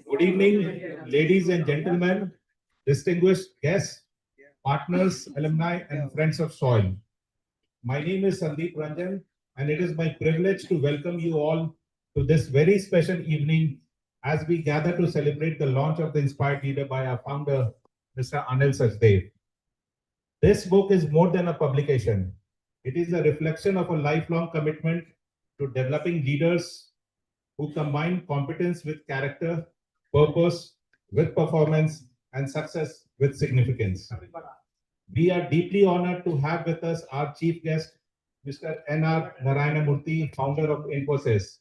Good evening, ladies and gentlemen, distinguished guests, partners, alumni, and friends of soil. My name is Sandeep Ranjan, and it is my privilege to welcome you all to this very special evening as we gather to celebrate the launch of the Inspired Leader by our founder, Mr. Anil Sachdev. This book is more than a publication. It is a reflection of a lifelong commitment to developing leaders who combine competence with character, purpose with performance, and success with significance. We are deeply honored to have with us our chief guest, Mr. Narayana Murthy, founder of Infosys.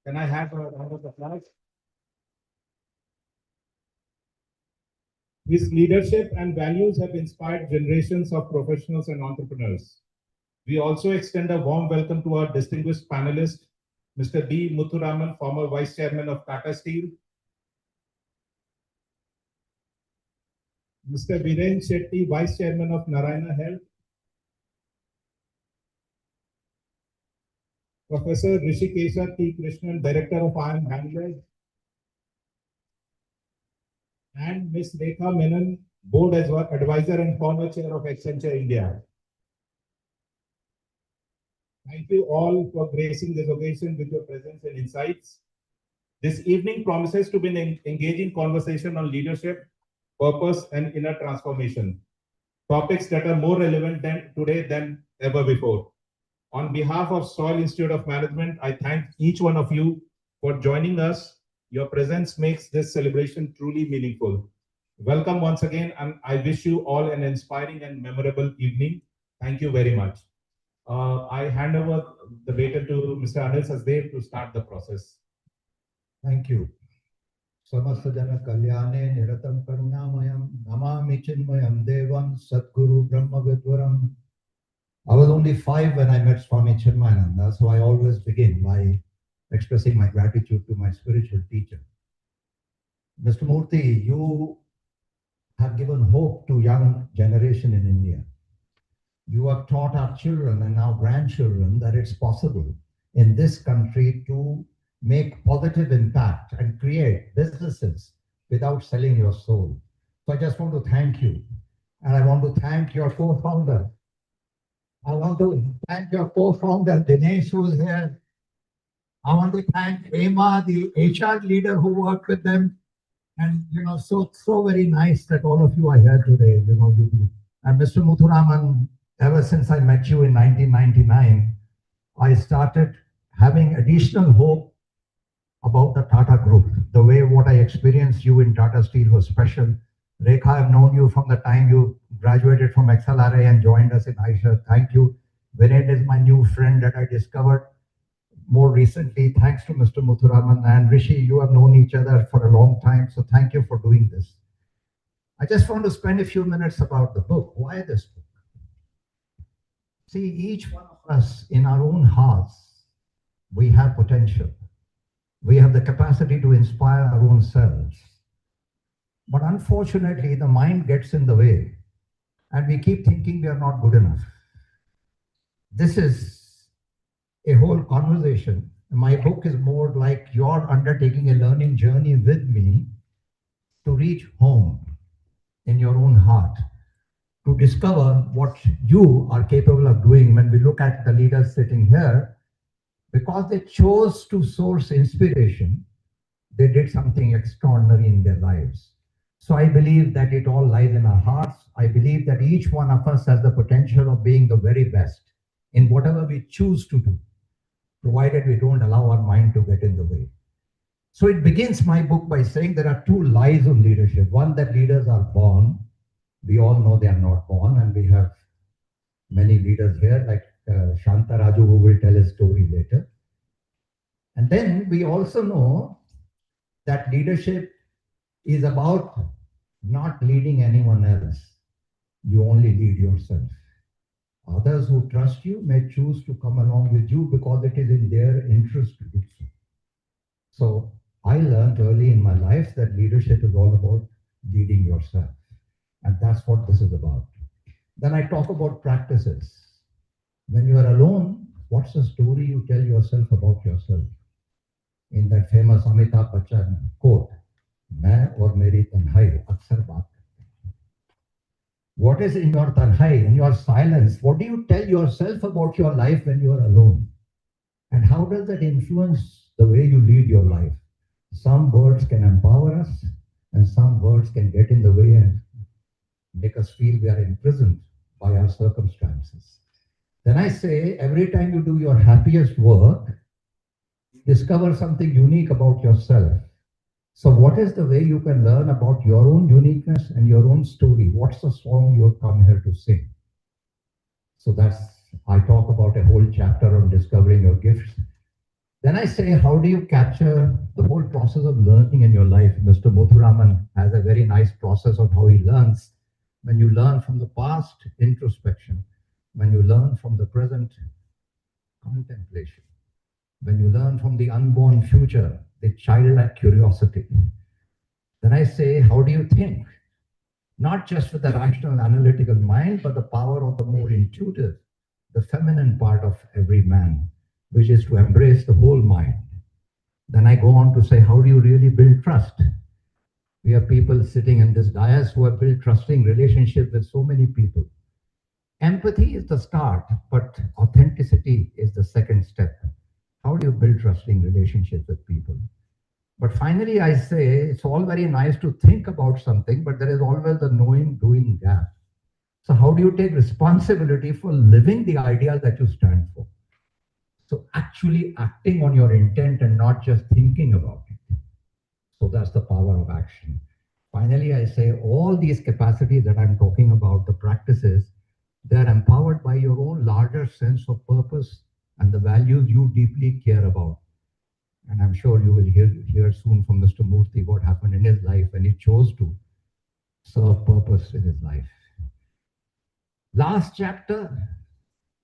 Can I have a round of applause? His leadership and values have inspired generations of professionals and entrepreneurs. We also extend a warm welcome to our distinguished panelist, Mr. B. Muthuraman, former Vice Chairman of Tata Steel, Mr. Viren Shetty, Vice Chairman of Narayana Health, Professor Rishikesha T. Krishnan, Director of IIM Bangalore, and Ms. Rekha Menon, Board Advisor and former Chair of Accenture India. Thank you all for gracing this occasion with your presence and insights. This evening promises to be an engaging conversation on leadership, purpose, and inner transformation, topics that are more relevant today than ever before. On behalf of Soil Institute of Management, I thank each one of you for joining us. Your presence makes this celebration truly meaningful. Welcome once again, and I wish you all an inspiring and memorable evening. Thank you very much. I hand over the baton to Mr. Anil Sachdev to start the process. Thank you. Samastajana Kalyane Niratam Karunamayam Namami Chinmayam Devam Satguru Brahma Vidvaram. I was only 5 when I met Swami Chinmayananda, so I always begin by expressing my gratitude to my spiritual teacher. Mr. Murthy, you have given hope to young generation in India. You have taught our children and our grandchildren that it's possible in this country to make positive impact and create businesses without selling your soul. So I just want to thank you. And I want to thank your co-founder. I want to thank your co-founder, Dinesh, who's here. I want to thank Emma, the HR leader who worked with them. And, so very nice that all of you are here today. And Mr. Muthuraman, ever since I met you in 1999, I started having additional hope about the Tata Group. The way what I experienced you in Tata Steel was special. Rekha, I've known you from the time you graduated from XLRA and joined us in Aisha. Thank you. Viren is my new friend that I discovered more recently, thanks to Mr. Muthuraman. And Rishi, you have known each other for a long time, so thank you for doing this. I just want to spend a few minutes about the book. Why this book? See, each one of us in our own hearts, we have potential. We have the capacity to inspire our own selves. But unfortunately, the mind gets in the way and we keep thinking we are not good enough. This is a whole conversation. My book is more like you're undertaking a learning journey with me to reach home in your own heart, to discover what you are capable of doing. When we look at the leaders sitting here, because they chose to source inspiration, they did something extraordinary in their lives. So I believe that it all lies in our hearts. I believe that each one of us has the potential of being the very best in whatever we choose to do, provided we don't allow our mind to get in the way. So it begins my book by saying there are 2 lies of leadership. One, that leaders are born. We all know they are not born, and we have many leaders here like Shanta Raju, who will tell his story later. And then we also know that leadership is about not leading anyone else. You only lead yourself. Others who trust you may choose to come along with you because it is in their interest to do so. So I learned early in my life that leadership is all about leading yourself. And that's what this is about. Then I talk about practices. When you are alone, what's the story you tell yourself about yourself? in that famous Amitabh Bachchan quote, "मैं और मेरी तन्हाई अक्सर बात करते हैं." What is in your tanhai, in your silence? What do you tell yourself about your life when you are alone? And how does that influence the way you lead your life? Some words can empower us, and some words can get in the way and make us feel we are imprisoned by our circumstances. Then I say, every time you do your happiest work, you discover something unique about yourself. So, what is the way you can learn about your own uniqueness and your own story? What's the song you have come here to sing? So, that's, I talk about a whole chapter on discovering your gifts. Then I say, how do you capture the whole process of learning in your life? Mr. Muthuraman has a very nice process of how he learns. When you learn from the past, introspection. When you learn from the present, contemplation. When you learn from the unborn future, the childlike curiosity. Then I say, how do you think? Not just with the rational analytical mind, but the power of the more intuitive, the feminine part of every man, which is to embrace the whole mind. Then I go on to say, how do you really build trust? We have people sitting in this dais who have built trusting relationships with so many people. Empathy is the start, but authenticity is the second step. How do you build trusting relationships with people? But finally, I say it's all very nice to think about something, but there is always the knowing doing gap. So, how do you take responsibility for living the ideas that you stand for? So, actually acting on your intent and not just thinking about it. So, that's the power of action. Finally, I say all these capacities that I'm talking about, the practices, they're empowered by your own larger sense of purpose and the values you deeply care about. And I'm sure you will hear soon from Mr. Murthy what happened in his life when he chose to serve purpose in his life. Last chapter,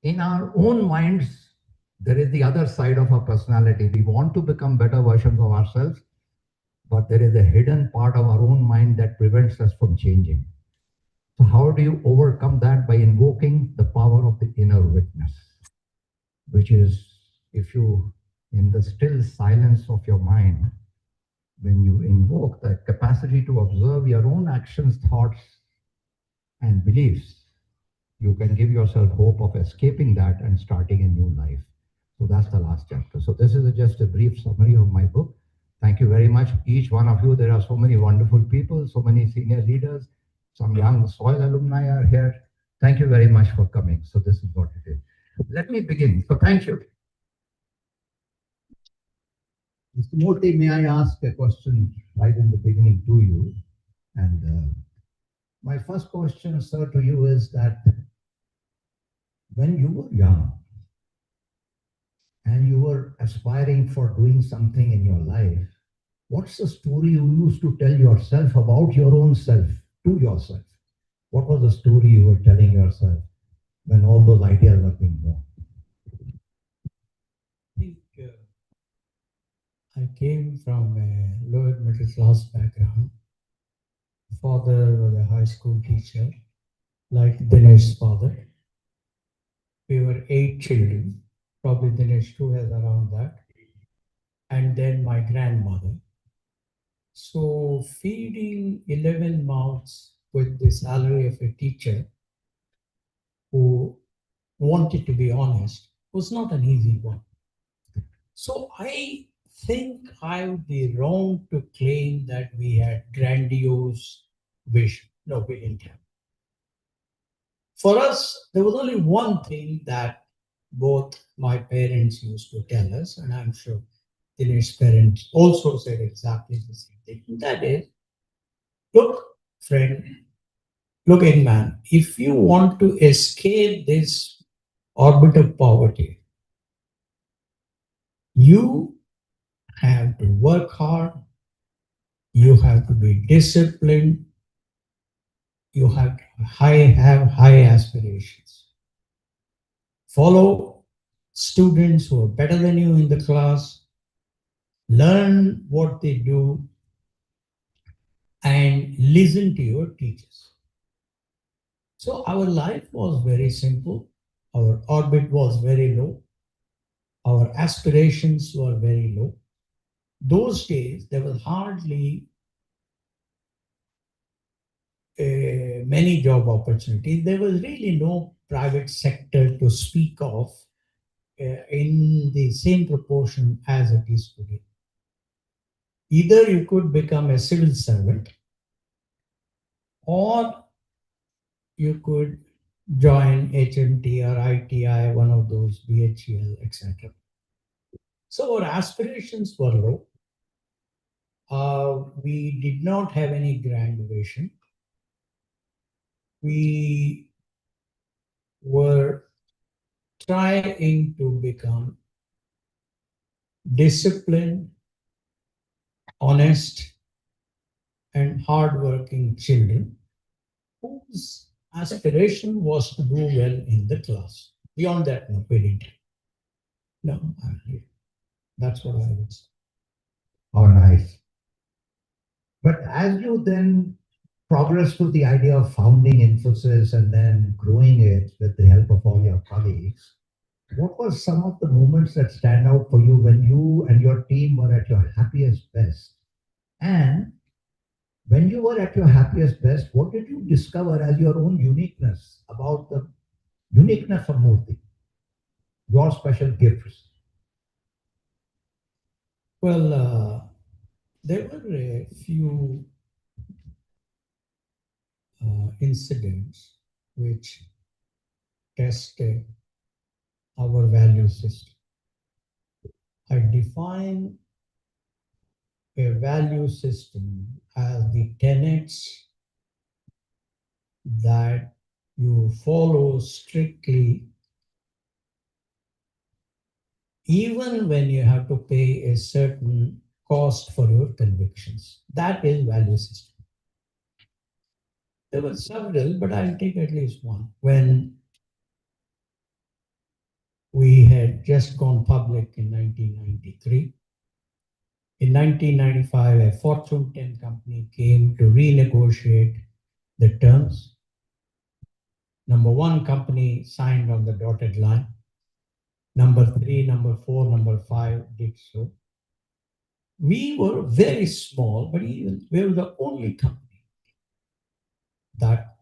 in our own minds, there is the other side of our personality. We want to become better versions of ourselves, but there is a hidden part of our own mind that prevents us from changing. So, how do you overcome that? By invoking the power of the inner witness, which is if you, in the still silence of your mind, when you invoke the capacity to observe your own actions, thoughts, and beliefs, you can give yourself hope of escaping that and starting a new life. So that's the last chapter. So this is just a brief summary of my book. Thank you very much, each one of you. There are so many wonderful people, so many senior leaders, some young soil alumni are here. Thank you very much for coming. So this is what it is. Let me begin. So thank you. Mr. Murthy, may I ask a question right in the beginning to you? And my first question, sir, to you is that when you were young and you were aspiring for doing something in your life, what's the story you used to tell yourself about your own self, to yourself? What was the story you were telling yourself when all those ideas were being born? I think I came from a lower middle class background. Father was a high school teacher, like Dinesh's father. We were 8 children, probably Dinesh too has around that. And then my grandmother. So feeding 11 mouths with the salary of a teacher who wanted to be honest was not an easy one. So I think I would be wrong to claim that we had grandiose vision. No, we didn't have. For us, there was only one thing that both my parents used to tell us, and I'm sure Dinesh's parents also said exactly the same thing. And that is, look, friend, look, young man, if you want to escape this orbit of poverty, you have to work hard, you have to be disciplined, you have to have high aspirations. Follow students who are better than you in the class, learn what they do, and listen to your teachers. So our life was very simple, our orbit was very low, our aspirations were very low. those days there was hardly many job opportunities. There was really no private sector to speak of in the same proportion as it is today. Either you could become a civil servant or you could join HMT or ITI, one of those, BHEL, etc. So our aspirations were low. We did not have any graduation. We were trying to become disciplined, honest, and hardworking children whose aspiration was to do well in the class. Beyond that, no, we didn't. No, that's what I would say. Oh, nice. But as you then progress to the idea of founding Infosys and then growing it with the help of all your colleagues, what were some of the moments that stand out for you when you and your team were at your happiest best? And when you were at your happiest best, what did you discover as your own uniqueness about the uniqueness of Murthy, your special gifts? Well, there were a few incidents which tested our value system. I define a value system as the tenets that you follow strictly even when you have to pay a certain cost for your convictions. That is value system. There were several, but I'll take at least one. When we had just gone public in 1993, in 1995, a Fortune 10 company came to renegotiate the terms. Number one company signed on the dotted line. Number three, number four, number five did so. We were very small, but even we were the only company that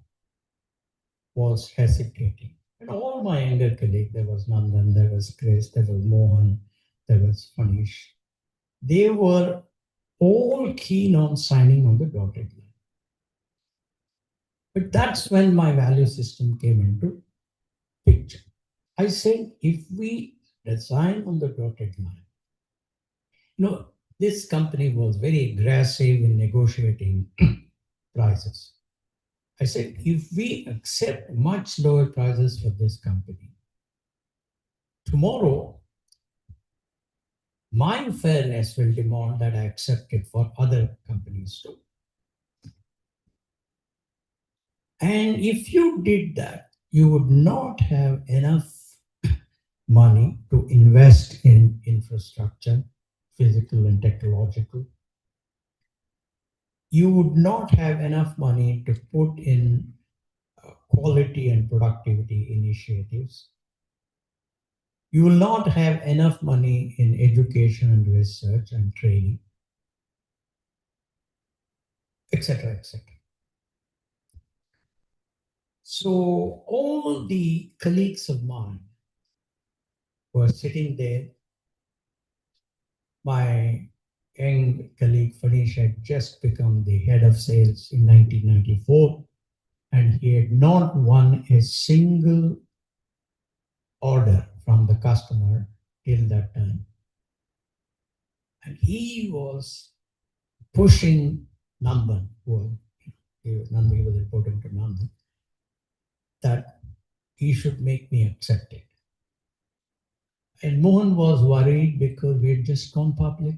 was hesitating. And all my younger colleagues, there was Nandan, there was Chris, there was Mohan, there was Manish. They were all keen on signing on the dotted line. But that's when my value system came into picture. I said, if we design on the dotted line, this company was very aggressive in negotiating prices. I said, if we accept much lower prices for this company, tomorrow, my fairness will demand that I accept it for other companies too. And if you did that, you would not have enough money to invest in infrastructure, physical and technological. You would not have enough money to put in quality and productivity initiatives. You will not have enough money in education and research and training, etc., etc. So all the colleagues of mine were sitting there. My young colleague Fanish had just become the head of sales in 1994, and he had not won a single order from the customer till that time. And he was pushing Nandan, Nandan was reporting to Nandan, that he should make me accept it. And Mohan was worried because we had just gone public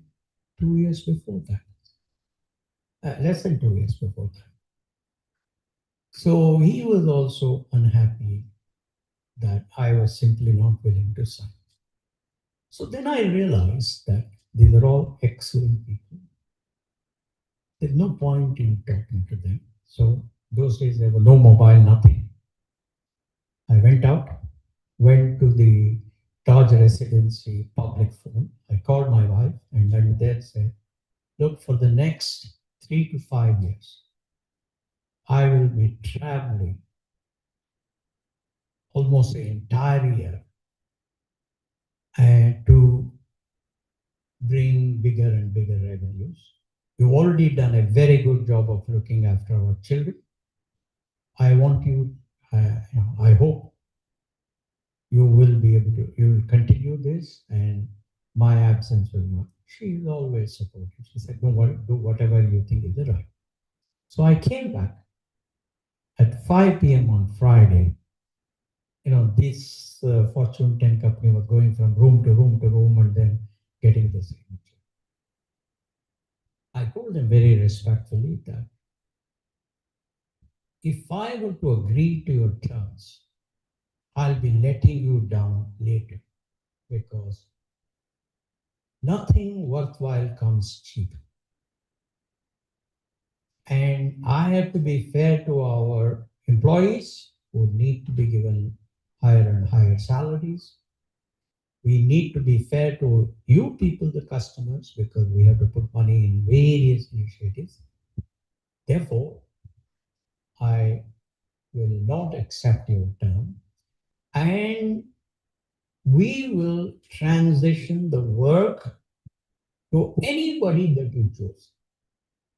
2 years before that, less than 2 years before that. So he was also unhappy that I was simply not willing to sign. So then I realized that these are all excellent people. There's no point in talking to them. So those days there were no mobile, nothing. I went out, went to the Taj Residency public phone. I called my wife and then they said, look, for the next 3 to 5 years, I will be traveling almost the entire year and to bring bigger and bigger revenues. You've already done a very good job of looking after our children. I want you, I hope you will be able to, you will continue this and my absence will not. She is always supportive. She said, no, do whatever you think is the right. So I came back at 5 p.m. on Friday. This Fortune 10 company was going from room to room to room and then getting the signature. I told them very respectfully that if I were to agree to your terms, I'll be letting you down later because nothing worthwhile comes cheap. And I have to be fair to our employees who need to be given higher and higher salaries. We need to be fair to you people, the customers, because we have to put money in various initiatives. Therefore, I will not accept your term and we will transition the work to anybody that you choose.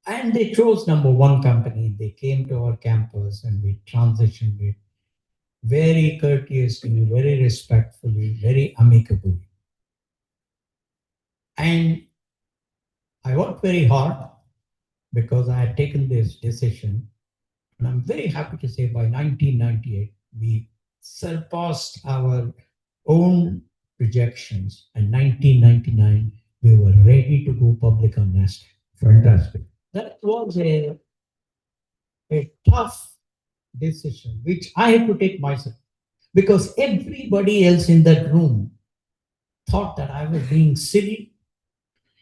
And they chose number one company. They came to our campus and we transitioned it very courteously, very respectfully, very amicably. And I worked very hard because I had taken this decision. And I'm very happy to say by 1998, we surpassed our own projections. And 1999, we were ready to go public on NASDAQ. Fantastic. That was a tough decision, which I had to take myself because everybody else in that room thought that I was being silly.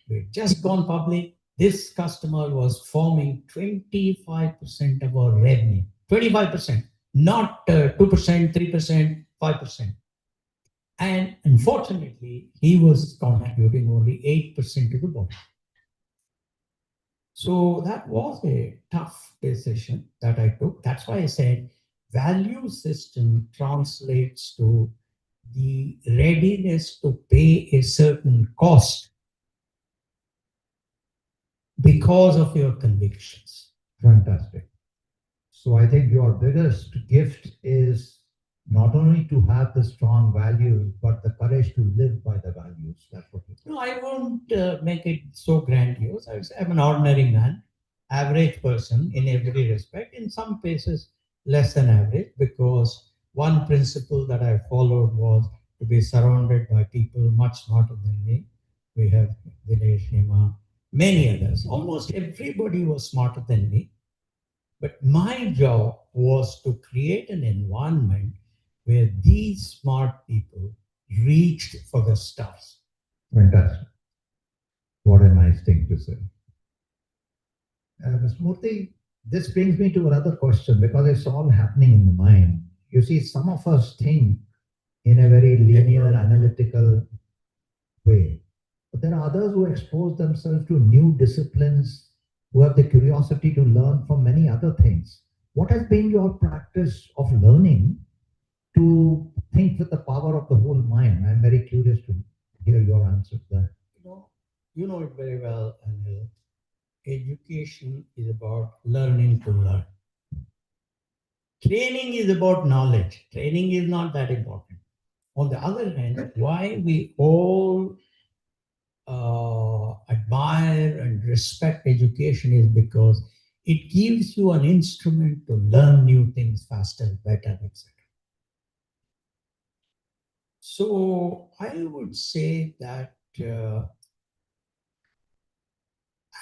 We'd just gone public. This customer was forming 25% of our revenue. 25%, not 2%, 3%, 5%. And unfortunately, he was contributing only 8% to the bottom. So that was a tough decision that I took. That's why I said value system translates to the readiness to pay a certain cost because of your convictions. Fantastic. So I think your biggest gift is not only to have the strong values, but the courage to live by the values. That's what you No, I won't make it so grandiose. I'm an ordinary man, average person in every respect. In some cases, less than average, because one principle that I followed was to be surrounded by people much smarter than me. We have Dinesh, Nima, many others. Almost everybody was smarter than me. But my job was to create an environment where these smart people reached for the stars. Fantastic. What a nice thing to say. Ms. Murthy, this brings me to another question because it's all happening in the mind. You see, some of us think in a very linear, analytical way, but there are others who expose themselves to new disciplines, who have the curiosity to learn from many other things. What has been your practice of learning to think with the power of the whole mind? I'm very curious to hear your answer to that. You know it very well, Anil. Education is about learning to learn. Training is about knowledge. Training is not that important. On the other hand, why we all admire and respect education is because it gives you an instrument to learn new things faster, better, etc. So I would say that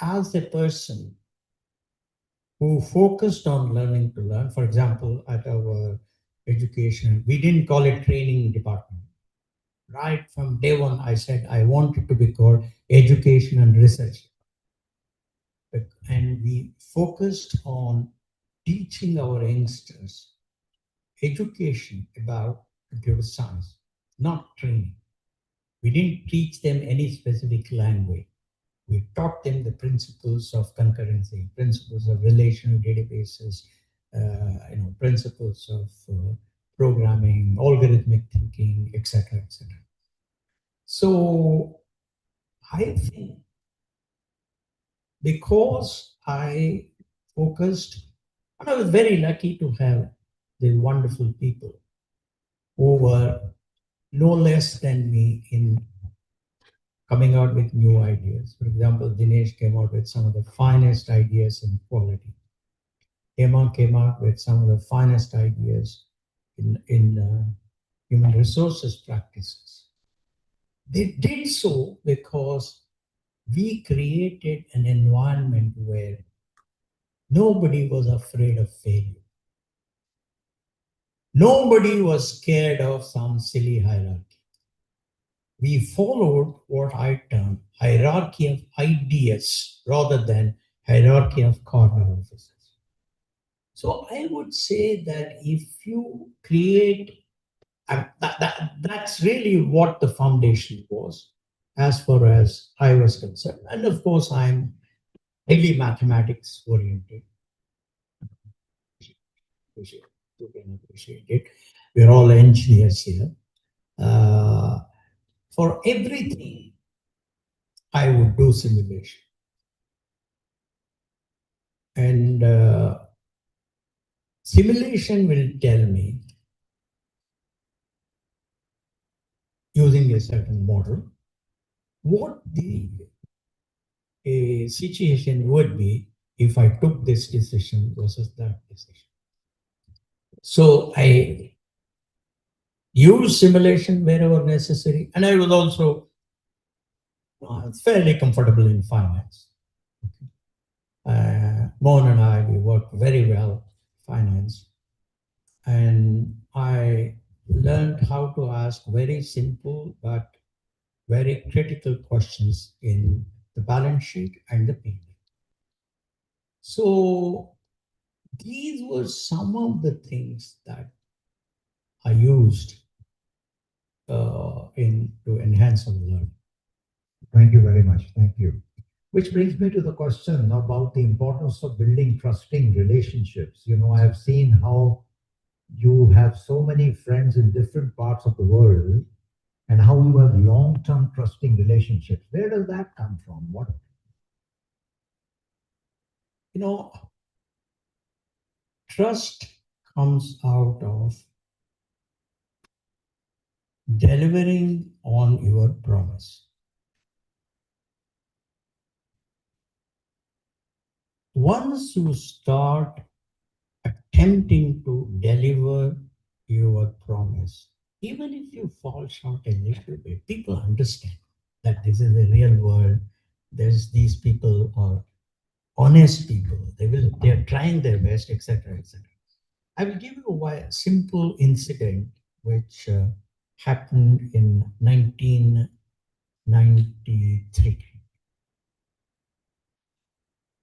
as a person who focused on learning to learn, for example, at our education, we didn't call it training department. Right from day one, I said I want it to be called education and research. And we focused on teaching our youngsters education about computer science, not training. We didn't teach them any specific language. We taught them the principles of concurrency, principles of relational databases, principles of programming, algorithmic thinking, etc., etc. So I think because I focused, and I was very lucky to have the wonderful people who were no less than me in coming out with new ideas. For example, Dinesh came out with some of the finest ideas in quality. Emma came out with some of the finest ideas in human resources practices. They did so because we created an environment where nobody was afraid of failure. Nobody was scared of some silly hierarchy. We followed what I term hierarchy of ideas rather than hierarchy of corner offices. So I would say that if you create, that's really what the foundation was, as far as I was concerned. And of course, I'm highly mathematics oriented. You can appreciate it. We're all engineers here. For everything, I would do simulation. And simulation will tell me, using a certain model, what the situation would be if I took this decision versus that decision. So I use simulation wherever necessary, and I was also fairly comfortable in finance. Mohan and I, we worked very well finance, and I learned how to ask very simple but very critical questions in the balance sheet and the P&L. So these were some of the things that I used to enhance our learning. Thank you very much. Thank you. Which brings me to the question about the importance of building trusting relationships. You know, I have seen how you have so many friends in different parts of the world and how you have long-term trusting relationships. Where does that come from? What? You know, trust comes out of delivering on your promise. Once you start attempting to deliver your promise, even if you fall short a little bit, people understand that this is a real world. There's these people are honest people. They are trying their best, etc., etc. I will give you a simple incident which happened in 1993.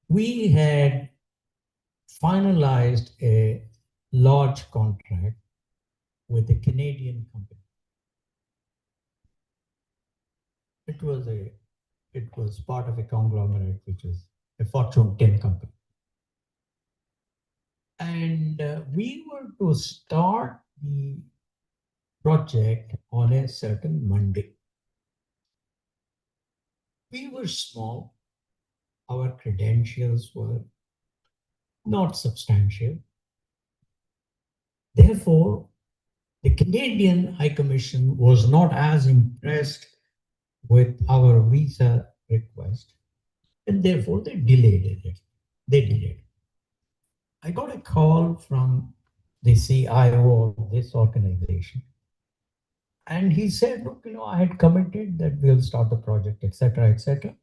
We had finalized a large contract with a Canadian company. It was part of a conglomerate, which is a Fortune 10 company. And we were to start the project on a certain Monday. We were small. Our credentials were not substantial. Therefore, the Canadian High Commission was not as impressed with our visa request, and therefore they delayed it. They delayed. I got a call from the CIO of this organization, and he said, "Look, I had committed that we'll start the project, etc., etc.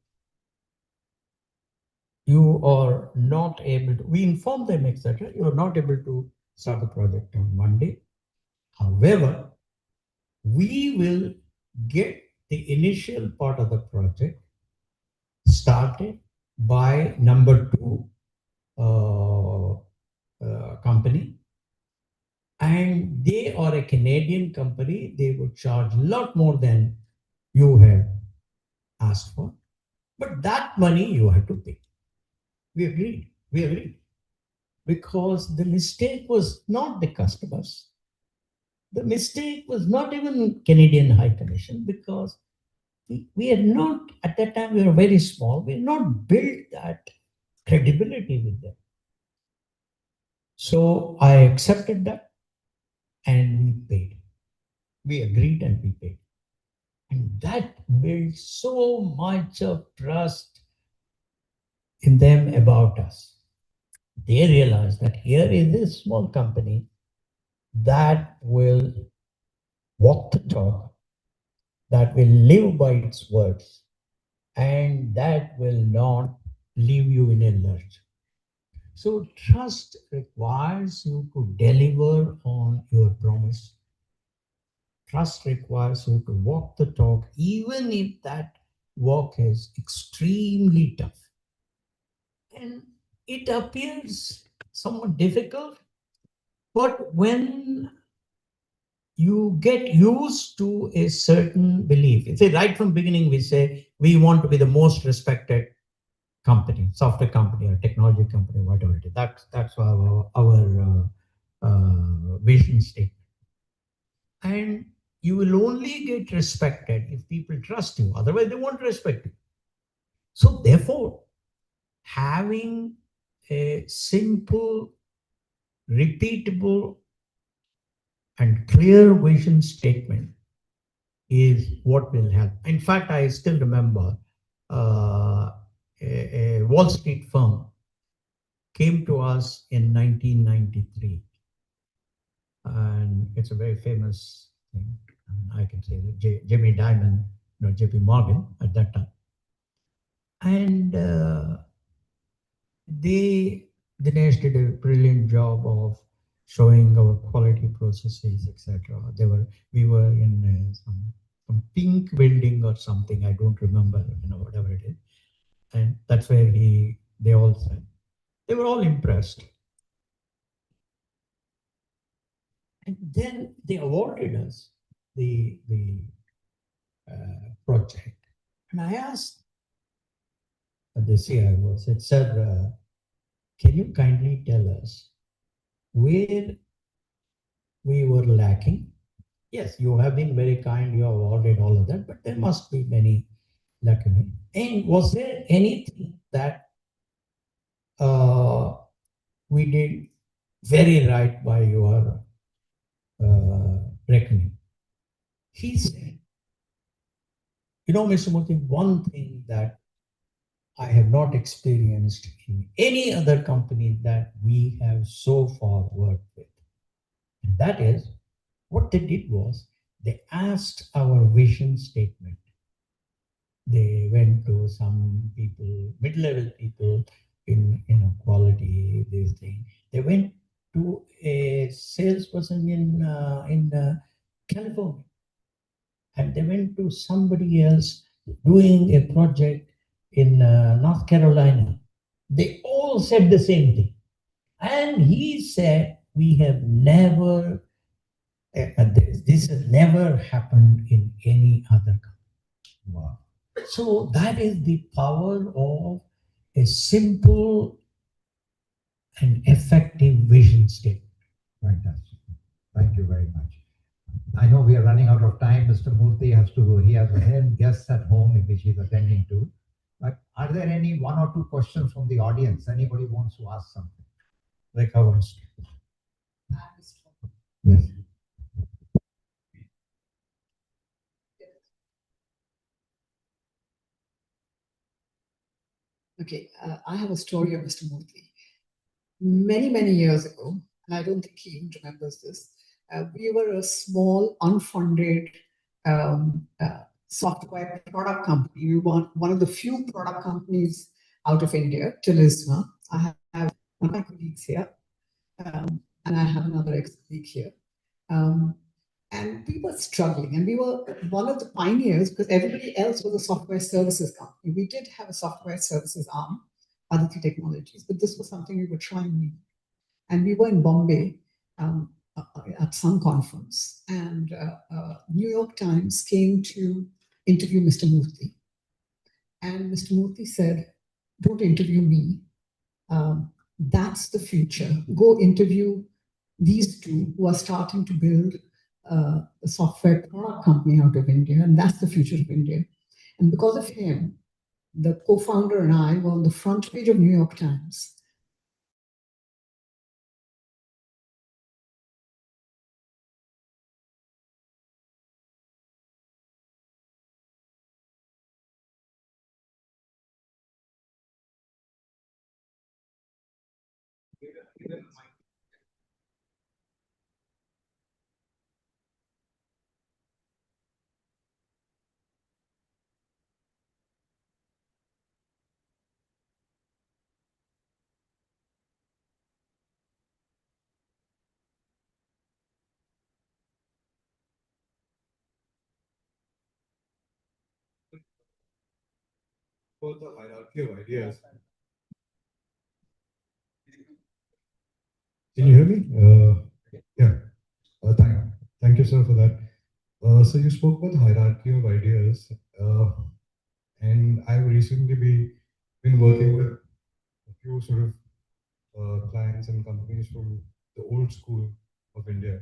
You are not able to." We informed them, etc. You are not able to start the project on Monday. However, we will get the initial part of the project started by number two company, and they are a Canadian company. They would charge a lot more than you have asked for, but that money you have to pay. We agreed. We agreed. Because the mistake was not the customers. The mistake was not even Canadian High Commission, because we had not, at that time, we were very small. We had not built that credibility with them. So I accepted that and we paid. We agreed and we paid. And that built so much of trust in them about us. They realized that here is this small company that will walk the talk, that will live by its words, and that will not leave you in a lurch. So, trust requires you to deliver on your promise. Trust requires you to walk the talk, even if that walk is extremely tough. And it appears somewhat difficult, but when you get used to a certain belief, say right from beginning, we say we want to be the most respected company, software company or technology company, whatever it is. That's our vision statement. And you will only get respected if people trust you. Otherwise, they won't respect you. So, therefore, having a simple, repeatable, and clear vision statement is what will help. In fact, I still remember a Wall Street firm came to us in 1993, and it's a very famous thing. I can say that Jamie Dimon, JP Morgan at that time, and they Dinesh did a brilliant job of showing our quality processes, etc. We were in some pink building or something. I don't remember, whatever it is, and that's where they all said they were all impressed. And then they awarded us the project. And I asked the CIO, I said, "Sir, can you kindly tell us where we were lacking? Yes, you have been very kind, you have awarded all of that, but there must be many lacking. And was there anything that uh, we did very right by your reckoning?" He said, Mr. Murthy, one thing that I have not experienced in any other company that we have so far worked with. And that is, what they did was they asked our vision statement. They went to some people, mid-level people in quality, this thing. They went to a salesperson in California, and they went to somebody else doing a project in North Carolina. They all said the same thing. And he said, we have never, this has never happened in any other country. Wow. So that is the power of a simple and effective vision statement. Fantastic. Thank you very much. I know we are running out of time. Mr. Murthy has to go. He has guests at home in which he's attending to. But are there any one or two questions from the audience? Anybody wants to ask something? Rekha wants to. Yes. Okay, I have a story of Mr. Murthy. Many, many years ago, and I don't think he even remembers this, we were a small, unfunded software product company. We were one of the few product companies out of India, Tilisma. I have one of my colleagues here, and I have another ex-colleague here. And we were struggling, and we were one of the pioneers because everybody else was a software services company. We did have a software services arm, Aditi Technologies, but this was something we were trying new. And we were in Bombay at some conference, and New York Times came to interview Mr. Murthy. And Mr. Murthy said, don't interview me. That's the future. Go interview these two who are starting to build a software product company out of India, and that's the future of India. And because of him, the co-founder and I were on the front page of New York Times. For the hierarchy of ideas. Can you hear me? Yeah. Thank you, sir, for that. So you spoke about hierarchy of ideas, and I've recently been working with a few sort of clients and companies from the old school of India,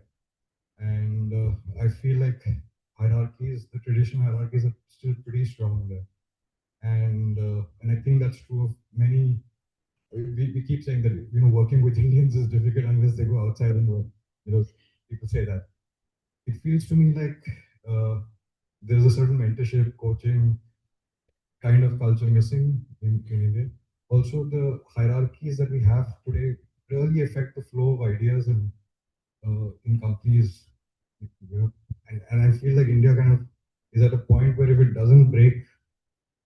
and I feel like hierarchies, the traditional hierarchies, are still pretty strong there, and I think that's true of many. We keep saying that working with Indians is difficult unless they go outside and work. People say that. It feels to me like there's a certain mentorship, coaching kind of culture missing in India. Also, the hierarchies that we have today really affect the flow of ideas in companies. And I feel like India kind of is at a point where if it doesn't break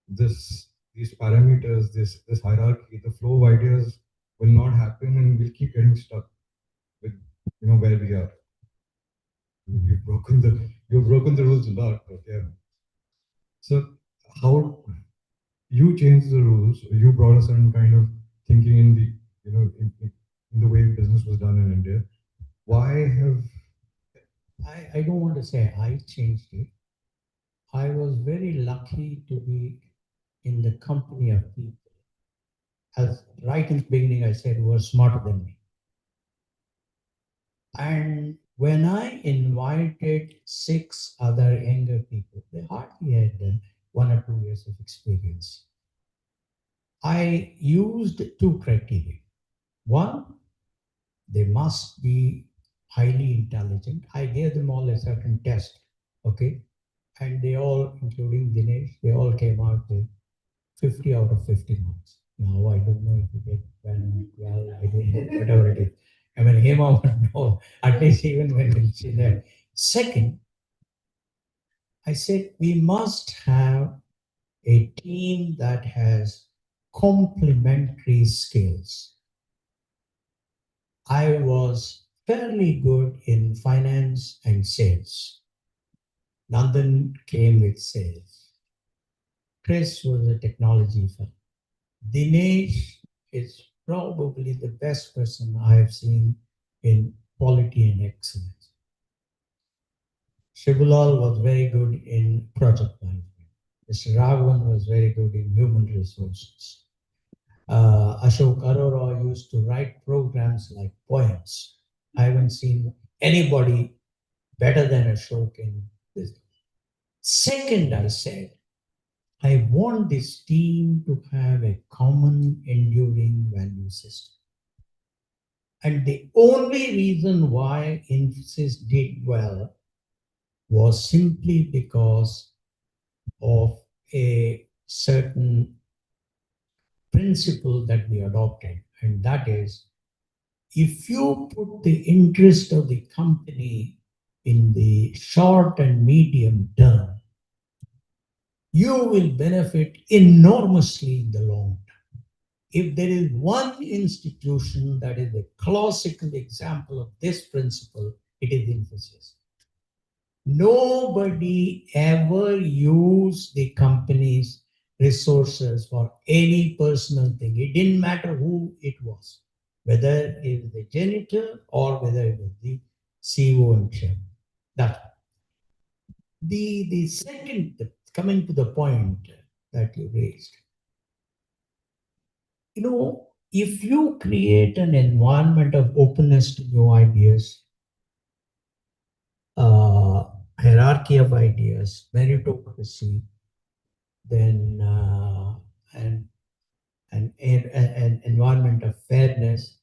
these parameters, this hierarchy, the flow of ideas will not happen, and we'll keep getting stuck with where we are. You've broken the rules a lot, but yeah. So how you changed the rules? You brought a certain kind of thinking in the in the way business was done in India. Why have I don't want to say I changed it. I was very lucky to be in the company of people. As right in the beginning, I said, who were smarter than me. And when I invited 6 other younger people, they hardly had 1 or 2 years of experience. I used 2 criteria. One, they must be highly intelligent. I gave them all a certain test, okay? And they all, including Dinesh, they all came out with 50 out of 50 marks. Now, I don't know if you get 10, 12, I don't know, whatever it is. I mean, Hema would know, at least even when we see that. Second, I said we must have a team that has complementary skills. I was fairly good in finance and sales. Nandan came with sales. Chris was a technology fellow. Dinesh is probably the best person I have seen in quality and excellence. Shibulal was very good in project management. Mr. Raghavan was very good in human resources. Ashok Arora used to write programs like poems. I haven't seen anybody better than Ashok in this. Second, I said, I want this team to have a common enduring value system. And the only reason why Infosys did well was simply because of a certain principle that we adopted. And that is, if you put the interest of the company in the short and medium term, you will benefit enormously in the long term. If there is one institution that is a classical example of this principle, it is Infosys. Nobody ever used the company's resources for any personal thing. It didn't matter who it was, whether it was the janitor or whether it was the CEO and chairman. That's the second, the coming to the point that you raised, if you create an environment of openness to new ideas, hierarchy of ideas, meritocracy, then an environment of fairness,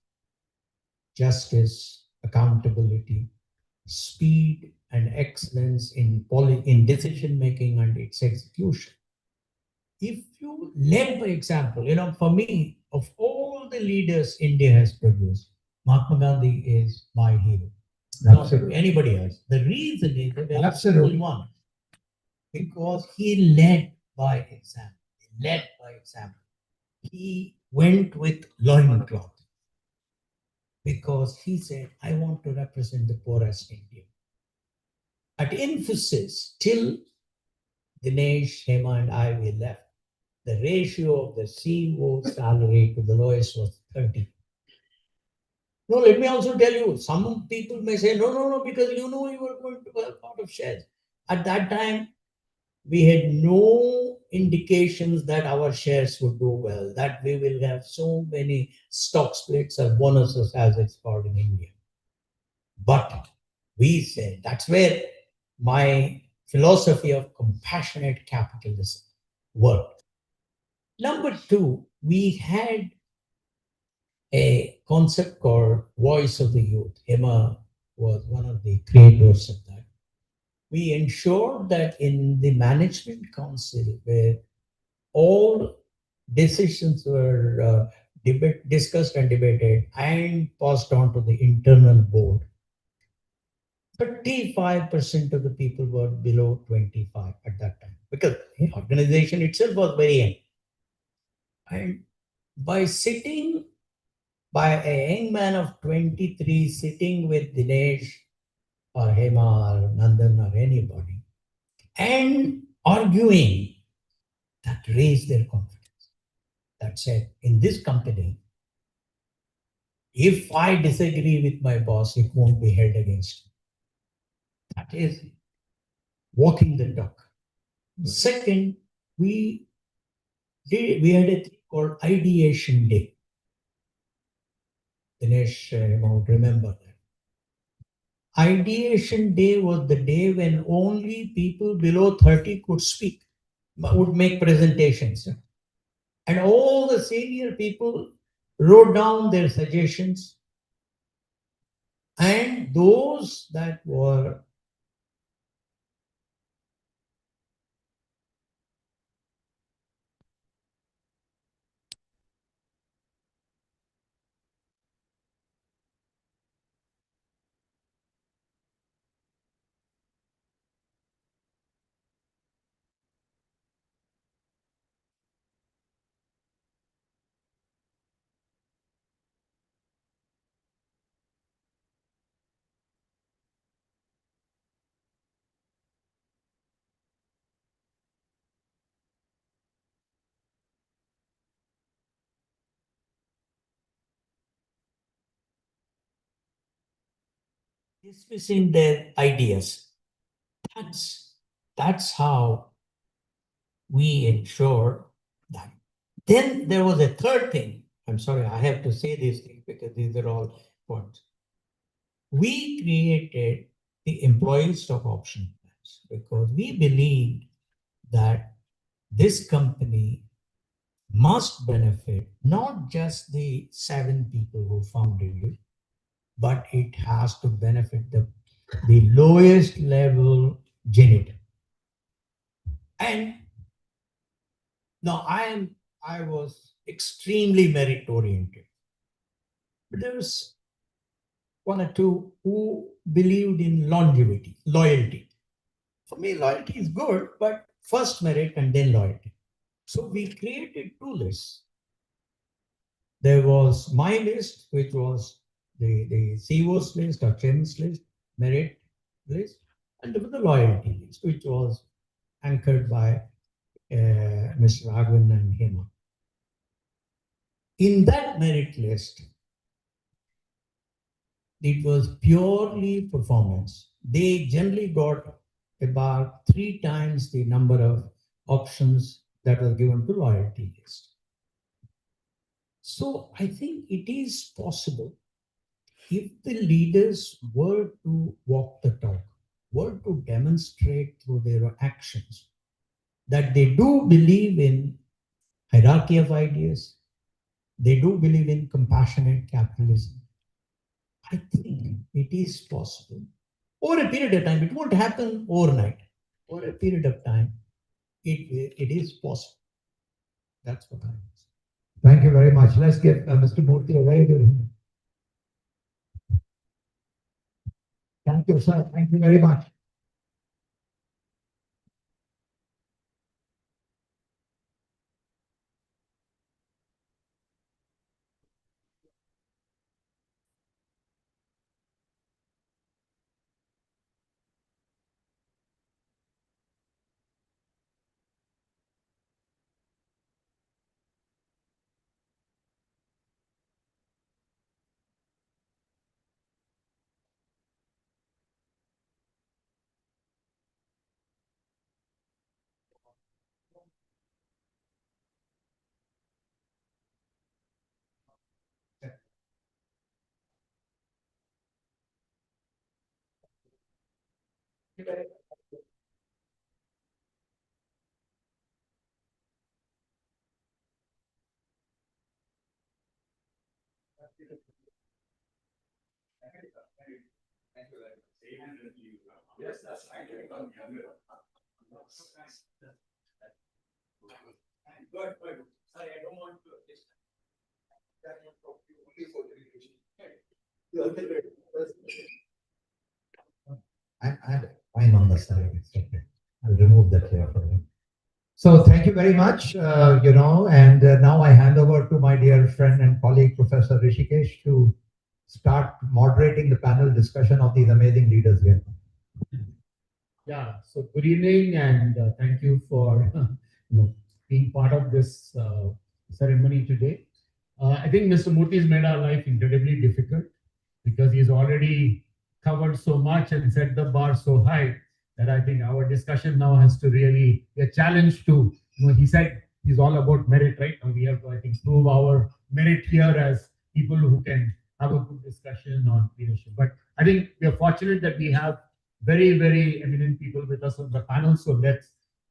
justice, accountability, speed, and excellence in decision making and its execution. If you led by example, for me, of all the leaders India has produced, Mahatma Gandhi is my hero. Absolutely. Not anybody else. The reason is that Absolutely. one, because he led by example. He led by example. He went with loincloth because he said, I want to represent the poorest India. At Infosys, till Dinesh, Hema, and I we left, the ratio of the CEO salary to the lowest was 30. No, let me also tell you, some people may say, no, because you were going to have a lot of shares. At that time, we had no indications that our shares would do well, that we will have so many stock splits or bonuses, as it's called in India. But we said that's where my philosophy of compassionate capitalism worked. Number two, we had a concept called Voice of the Youth. Emma was one of the creators of that. We ensured that in the management council, where all decisions were discussed and debated and passed on to the internal board, 35% of the people were below 25 at that time, because the organization itself was very young. And by a young man of 23 sitting with Dinesh or Hema or Nandan or anybody and arguing, that raised their confidence. That said, in this company, if I disagree with my boss, it won't be held against me. That is walking the talk. Second, we had a thing called ideation day. Dinesh would remember that. Ideation day was the day when only people below 30 could speak, would make presentations. And all the senior people wrote down their suggestions. And those that were dismissing their ideas. That's how we ensure that. Then there was a third thing. I'm sorry, I have to say these things because these are all points. We created the employee stock option plans because we believe that this company must benefit not just the 7 people who founded it, but it has to benefit the lowest level janitor. And now I was extremely merit oriented, but there was one or two who believed in longevity, loyalty. For me, loyalty is good, but first merit and then loyalty. So we created 2 lists. There was my list, which was the CEO's list or chairman's list, merit list, and there was the loyalty list, which was anchored by Mr. Raghavan and Hema. In that merit list, it was purely performance. They generally got about 3 times the number of options that were given to loyalty list. So I think it is possible if the leaders were to walk the talk, were to demonstrate through their actions that they do believe in hierarchy of ideas, they do believe in compassionate capitalism. I think it is possible. Over a period of time, it won't happen overnight. Over a period of time, it is possible. That's what I would say. Thank you very much. Let's give Mr. Murthy a very good. Thank you, sir. Thank you very much. I'm fine on the side. It's okay. I'll remove that here for you. So thank you very much, and now I hand over to my dear friend and colleague, Professor Rishikesh, to start moderating the panel discussion of these amazing leaders here. Yeah, so good evening and thank you for being part of this ceremony today. I think Mr. Murthy has made our life incredibly difficult because he's already covered so much and set the bar so high that I think our discussion now has to really be a challenge to, he said he's all about merit, right? And we have to, I think, prove our merit here as people who can have a good discussion on leadership. But I think we are fortunate that we have very, very eminent people with us on the panel. So let's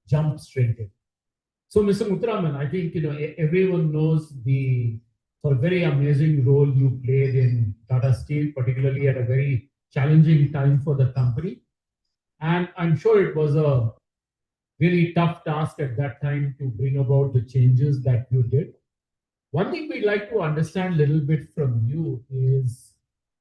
jump straight in. So, Mr. Muthuraman, I think everyone knows the sort of very amazing role you played in Tata Steel, particularly at a very challenging time for the company. And I'm sure it was a really tough task at that time to bring about the changes that you did. One thing we'd like to understand a little bit from you is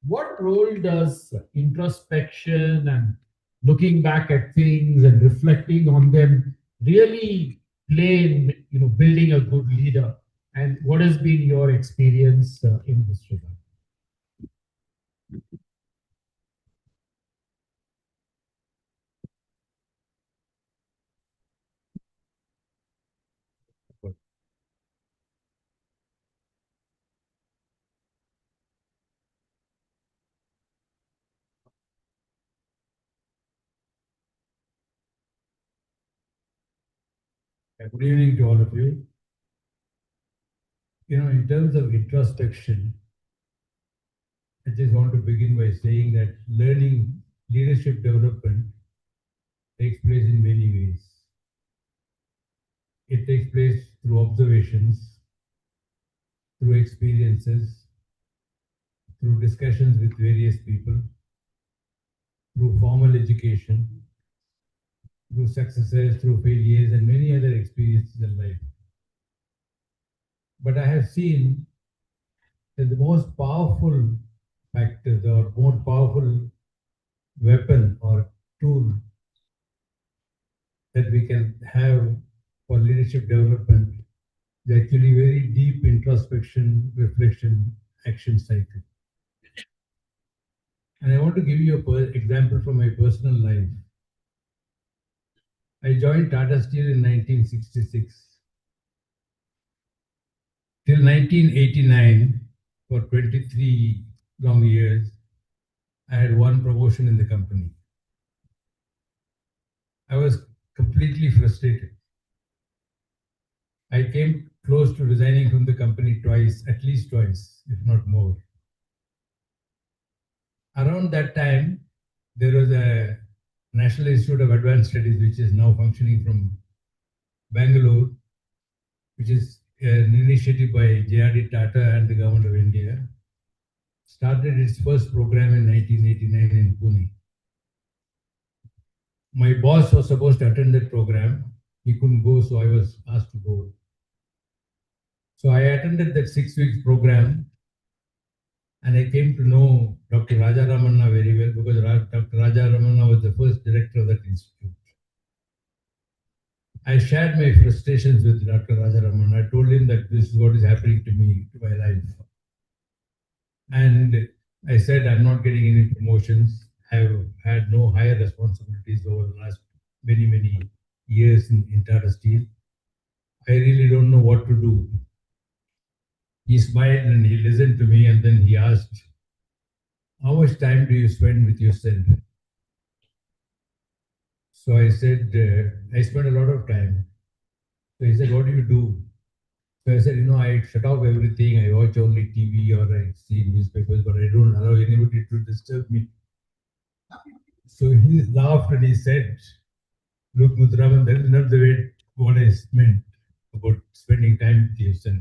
what role does introspection and looking back at things and reflecting on them really play in building a good leader, and what has been your experience in this regard? Good evening to all of you. In terms of introspection, I just want to begin by saying that learning leadership development takes place in many ways. It takes place through observations, through experiences, through discussions with various people, through formal education, through successes, through failures, and many other experiences in life. But I have seen that the most powerful factors or more powerful weapon or tool that we can have for leadership development is actually very deep introspection, reflection, action cycle. And I want to give you an example from my personal life. I joined Tata Steel in 1966. Till 1989, for 23 long years, I had one promotion in the company. I was completely frustrated. I came close to resigning from the company twice, at least twice, if not more. Around that time, there was a National Institute of Advanced Studies, which is now functioning from Bangalore, which is an initiative by J.R.D. Tata and the government of India. Started its first program in 1989 in Pune. My boss was supposed to attend that program. He couldn't go, so I was asked to go. So I attended that 6 weeks program, and I came to know Dr. Raja Ramanna very well because Dr. Raja Ramanna was the first director of that institute. I shared my frustrations with Dr. Raja Ramanna. I told him that this is what is happening to me, to my life. And I said, I'm not getting any promotions. I've had no higher responsibilities over the last many years in Tata Steel. I really don't know what to do. He smiled and he listened to me, and then he asked, how much time do you spend with yourself? So I said, I spend a lot of time. So he said, what do you do? So I said, I shut off everything. I watch only TV or I see newspapers, but I don't allow anybody to disturb me. So he laughed and he said, look, Muthuraman, that is not the way what I meant about spending time with yourself.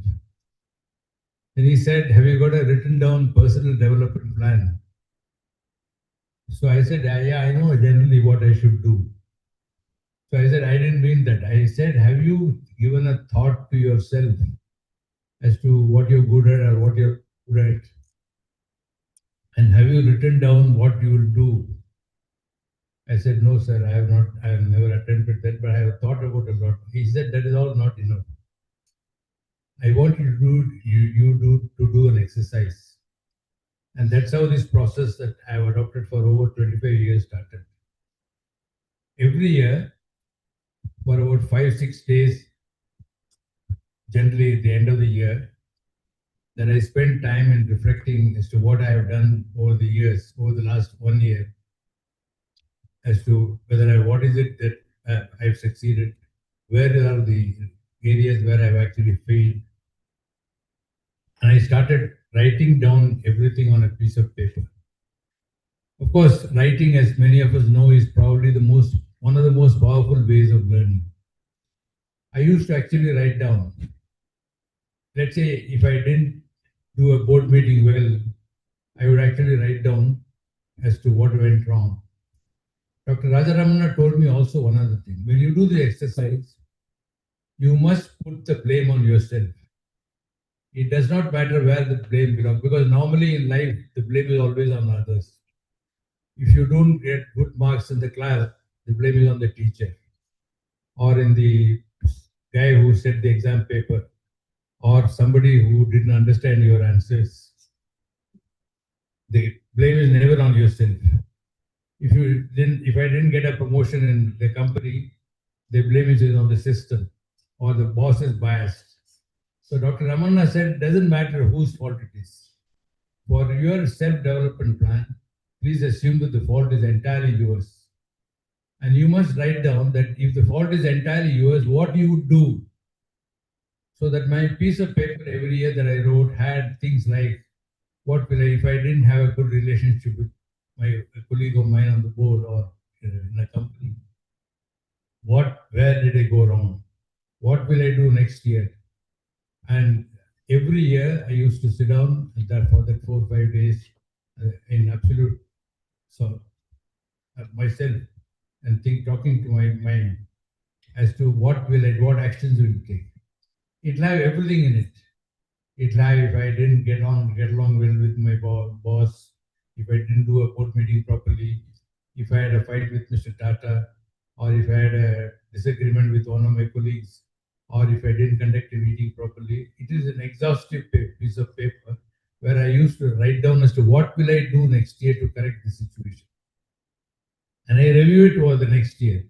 Then he said, have you got a written down personal development plan? So I said, yeah, I know generally what I should do. So I said, I didn't mean that. I said, have you given a thought to yourself as to what you're good at or what you're good at? And have you written down what you will do? I said, no, sir, I have never attempted that, but I have thought about a lot. He said, that is all not enough. I want you to do an exercise. And that's how this process that I have adopted for over 25 years started. Every year, for about 5-6 days, generally at the end of the year, that I spend time in reflecting as to what I have done over the years, over the last 1 year, as to what is it that I've succeeded, where are the areas where I've actually failed. And I started writing down everything on a piece of paper. Of course, writing, as many of us know, is probably one of the most powerful ways of learning. I used to actually write down. Let's say if I didn't do a board meeting well, I would actually write down as to what went wrong. Dr. Rajaramana told me also one other thing. When you do the exercise, you must put the blame on yourself. It does not matter where the blame belongs, because normally in life, the blame is always on others. If you don't get good marks in the class, the blame is on the teacher, or in the guy who set the exam paper, or somebody who didn't understand your answers. The blame is never on yourself. If I didn't get a promotion in the company, the blame is on the system, or the boss is biased. So Dr. Ramanna said, it doesn't matter whose fault it is. For your self-development plan, please assume that the fault is entirely yours. And you must write down that if the fault is entirely yours, what you would do. So that my piece of paper every year that I wrote had things like, what will I, if I didn't have a good relationship with a colleague of mine on the board or in a company, where did I go wrong? What will I do next year? And every year I used to sit down for that 4 or 5 days in absolute myself and talking to my mind as to what actions will take. It'll have everything in it. It'll have if I didn't get along well with my boss, if I didn't do a board meeting properly, if I had a fight with Mr. Tata, or if I had a disagreement with one of my colleagues, or if I didn't conduct a meeting properly. It is an exhaustive piece of paper where I used to write down as to what will I do next year to correct the situation. And I review it over the next year.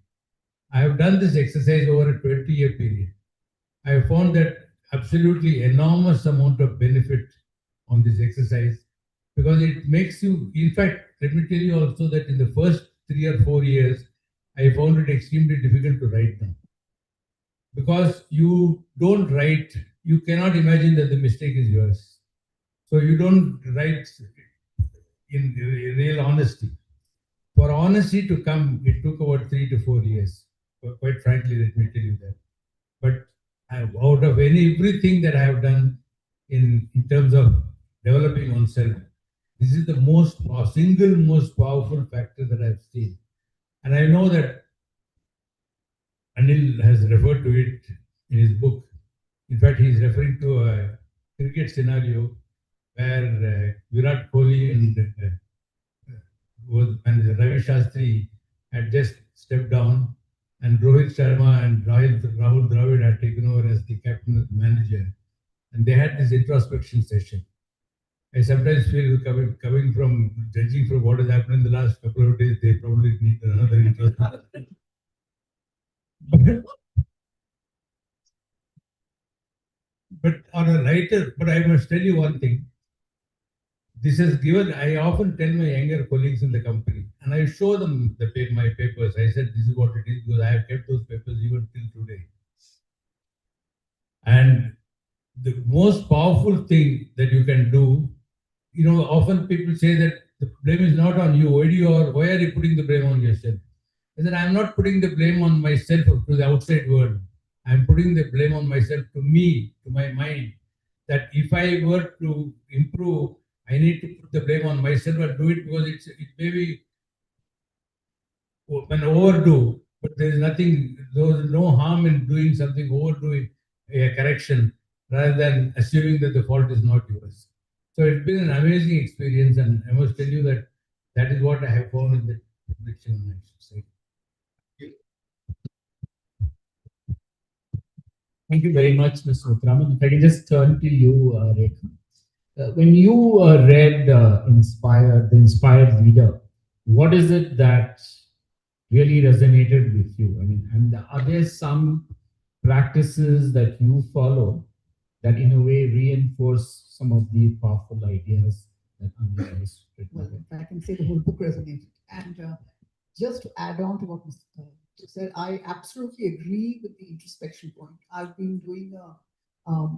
I have done this exercise over a 20-year period. I have found that absolutely enormous amount of benefit on this exercise, because it makes you, in fact, let me tell you also that in the first 3 or 4 years, I found it extremely difficult to write down. because you don't write, you cannot imagine that the mistake is yours. So you don't write in real honesty. For honesty to come, it took about 3 to 4 years. Quite frankly, let me tell you that. But out of everything that I have done in terms of developing oneself, this is the single most powerful factor that I've seen. And I know that Anil has referred to it in his book. In fact, he is referring to a cricket scenario where Virat Kohli and Ravi Shastri had just stepped down, and Rohit Sharma and Rahul Dravid had taken over as the captain manager, and they had this introspection session. I sometimes feel coming from judging from what has happened in the last couple of days, they probably need another introspection. But on a writer, but I must tell you one thing. This has given, I often tell my younger colleagues in the company, and I show them my papers. I said, this is what it is, because I have kept those papers even till today. And the most powerful thing that you can do, often people say that the blame is not on you. Why are you putting the blame on yourself? I said, I'm not putting the blame on myself or to the outside world. I'm putting the blame on myself, to me, to my mind, that if I were to improve, I need to put the blame on myself and do it, because it may be an overdo, but there is no harm in doing something, overdoing a correction, rather than assuming that the fault is not yours. So it's been an amazing experience, and I must tell you that that is what I have found in the reflection, I should say. Thank you very much, Mr. Uttaraman. If I can just turn to you, Rekha. When you read The Inspired Leader, what is it that really resonated with you? I mean, and are there some practices that you follow that in a way reinforce some of the powerful ideas that Anil has written Well, about? I can say the whole book resonated. And just to add on to what Mr. said, I absolutely agree with the introspection point. I've been doing a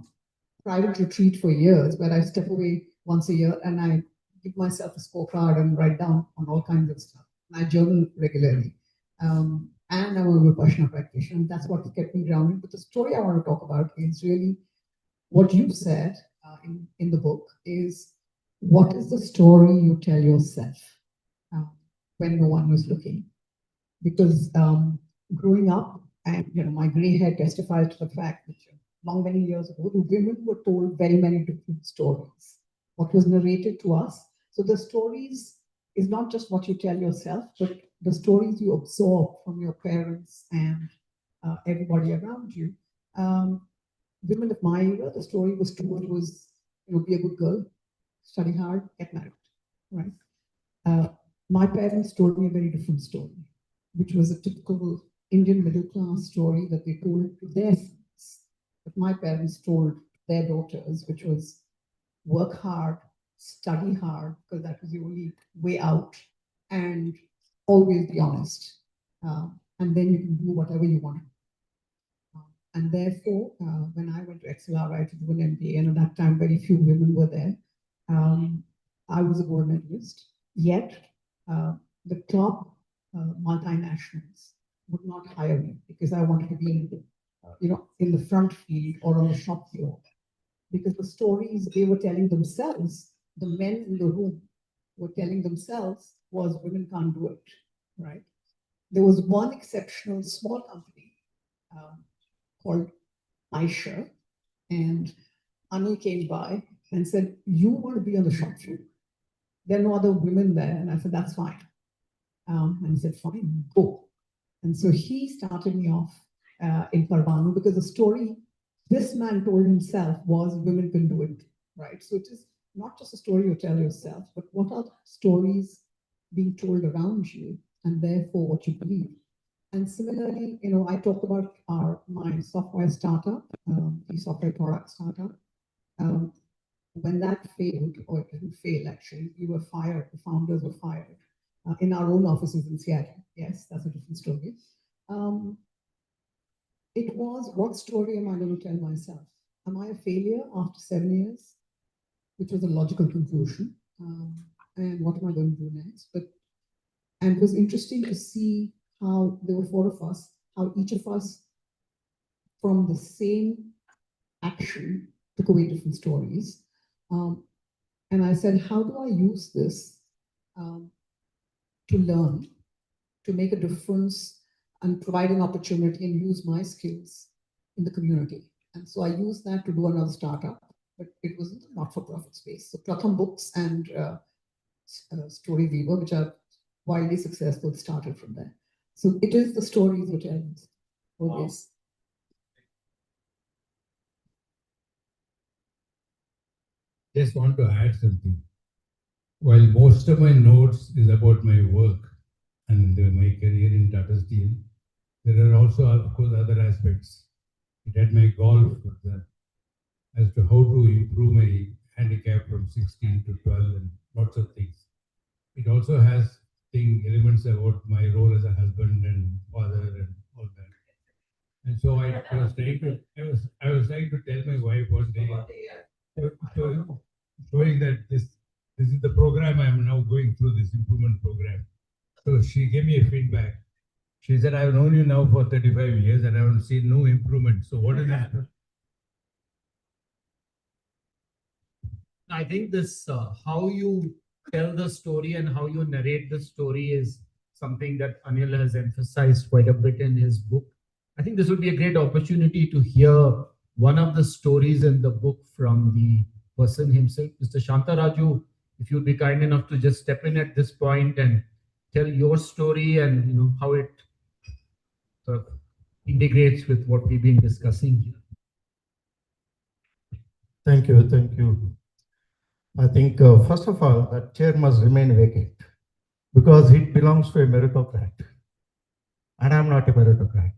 private retreat for years where I step away once a year and I give myself a scorecard and write down on all kinds of stuff. And I journal regularly. And I'm a Vipassana practitioner, and that's what kept me grounded. But the story I want to talk about is really what you said in the book is, what is the story you tell yourself uh, when no one was looking? Because growing up, and my gray hair testifies to the fact that long many years ago, the women were told very many different stories. What was narrated to us. So the stories is not just what you tell yourself, but the stories you absorb from your parents and everybody around you. Women of my era, the story was told was, be a good girl, study hard, get married, right? My parents told me a very different story, which was a typical Indian middle class story that they told to their sons. But my parents told their daughters, which was work hard, study hard, because that was the only way out, and always be honest. And then you can do whatever you want. And therefore, when I went to XLRI to do an MBA, and at that time, very few women were there, I was a gold medalist. Yet, the top multinationals would not hire me because I wanted to be in the front field or on the shop floor. Because the stories they were telling themselves, the men in the room were telling themselves, was women can't do it, right? There was one exceptional small company called Aisha, and Anil came by and said, you want to be on the shop floor. There are no other women there. And I said, that's fine. And he said, fine, go. And so he started me off in Parvanu, because the story this man told himself was women can do it, right? So it is not just a story you tell yourself, but what are stories being told around you, and therefore what you believe. And similarly, I talked about my software startup, the software product startup. When that failed, or it didn't fail actually, we were fired, the founders were fired in our own offices in Seattle. Yes, that's a different story. it was, what story am I going to tell myself? Am I a failure after 7 years? Which was a logical conclusion. And what am I going to do next? And it was interesting to see how there were four of us, how each of us from the same action took away different stories. And I said, how do I use this to learn, to make a difference and provide an opportunity and use my skills in the community? And so I used that to do another startup, but it was not for profit space. So Pratham Books and Story Weaver, which are widely successful, started from there. So it is the stories you tell always. Just want to add something. While most of my notes is about my work and my career in Tata Steel, there are also, of course, other aspects. It had my golf as to how to improve my handicap from 16 to 12 and lots of things. It also has elements about my role as a husband and father and all that. And so I was trying to tell my wife one day, showing that this is the program I am now going through, this improvement program. So she gave me a feedback. She said, I've known you now for 35 years and I haven't seen no improvement. So what is it? I think this, how you tell the story and how you narrate the story is something that Anil has emphasized quite a bit in his book. I think this would be a great opportunity to hear one of the stories in the book from the person himself. Mr. Shantaraju, if you'd be kind enough to just step in at this point and tell your story and how it sort of integrates with what we've been discussing here. Thank you, thank you. I think, first of all, that chair must remain vacant because it belongs to a meritocrat. And I'm not a meritocrat.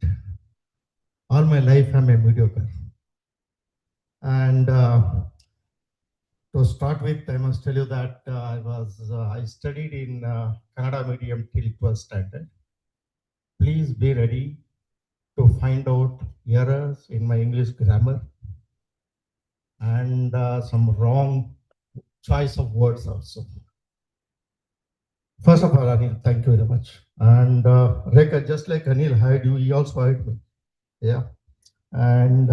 All my life, I'm a mediocre. And to start with, I must tell you that I studied in Kannada medium till 12th standard. Please be ready to find out errors in my English grammar and some wrong choice of words also. First of all, Anil, thank you very much. And Rekha, just like Anil hired you, he also hired me. Yeah. And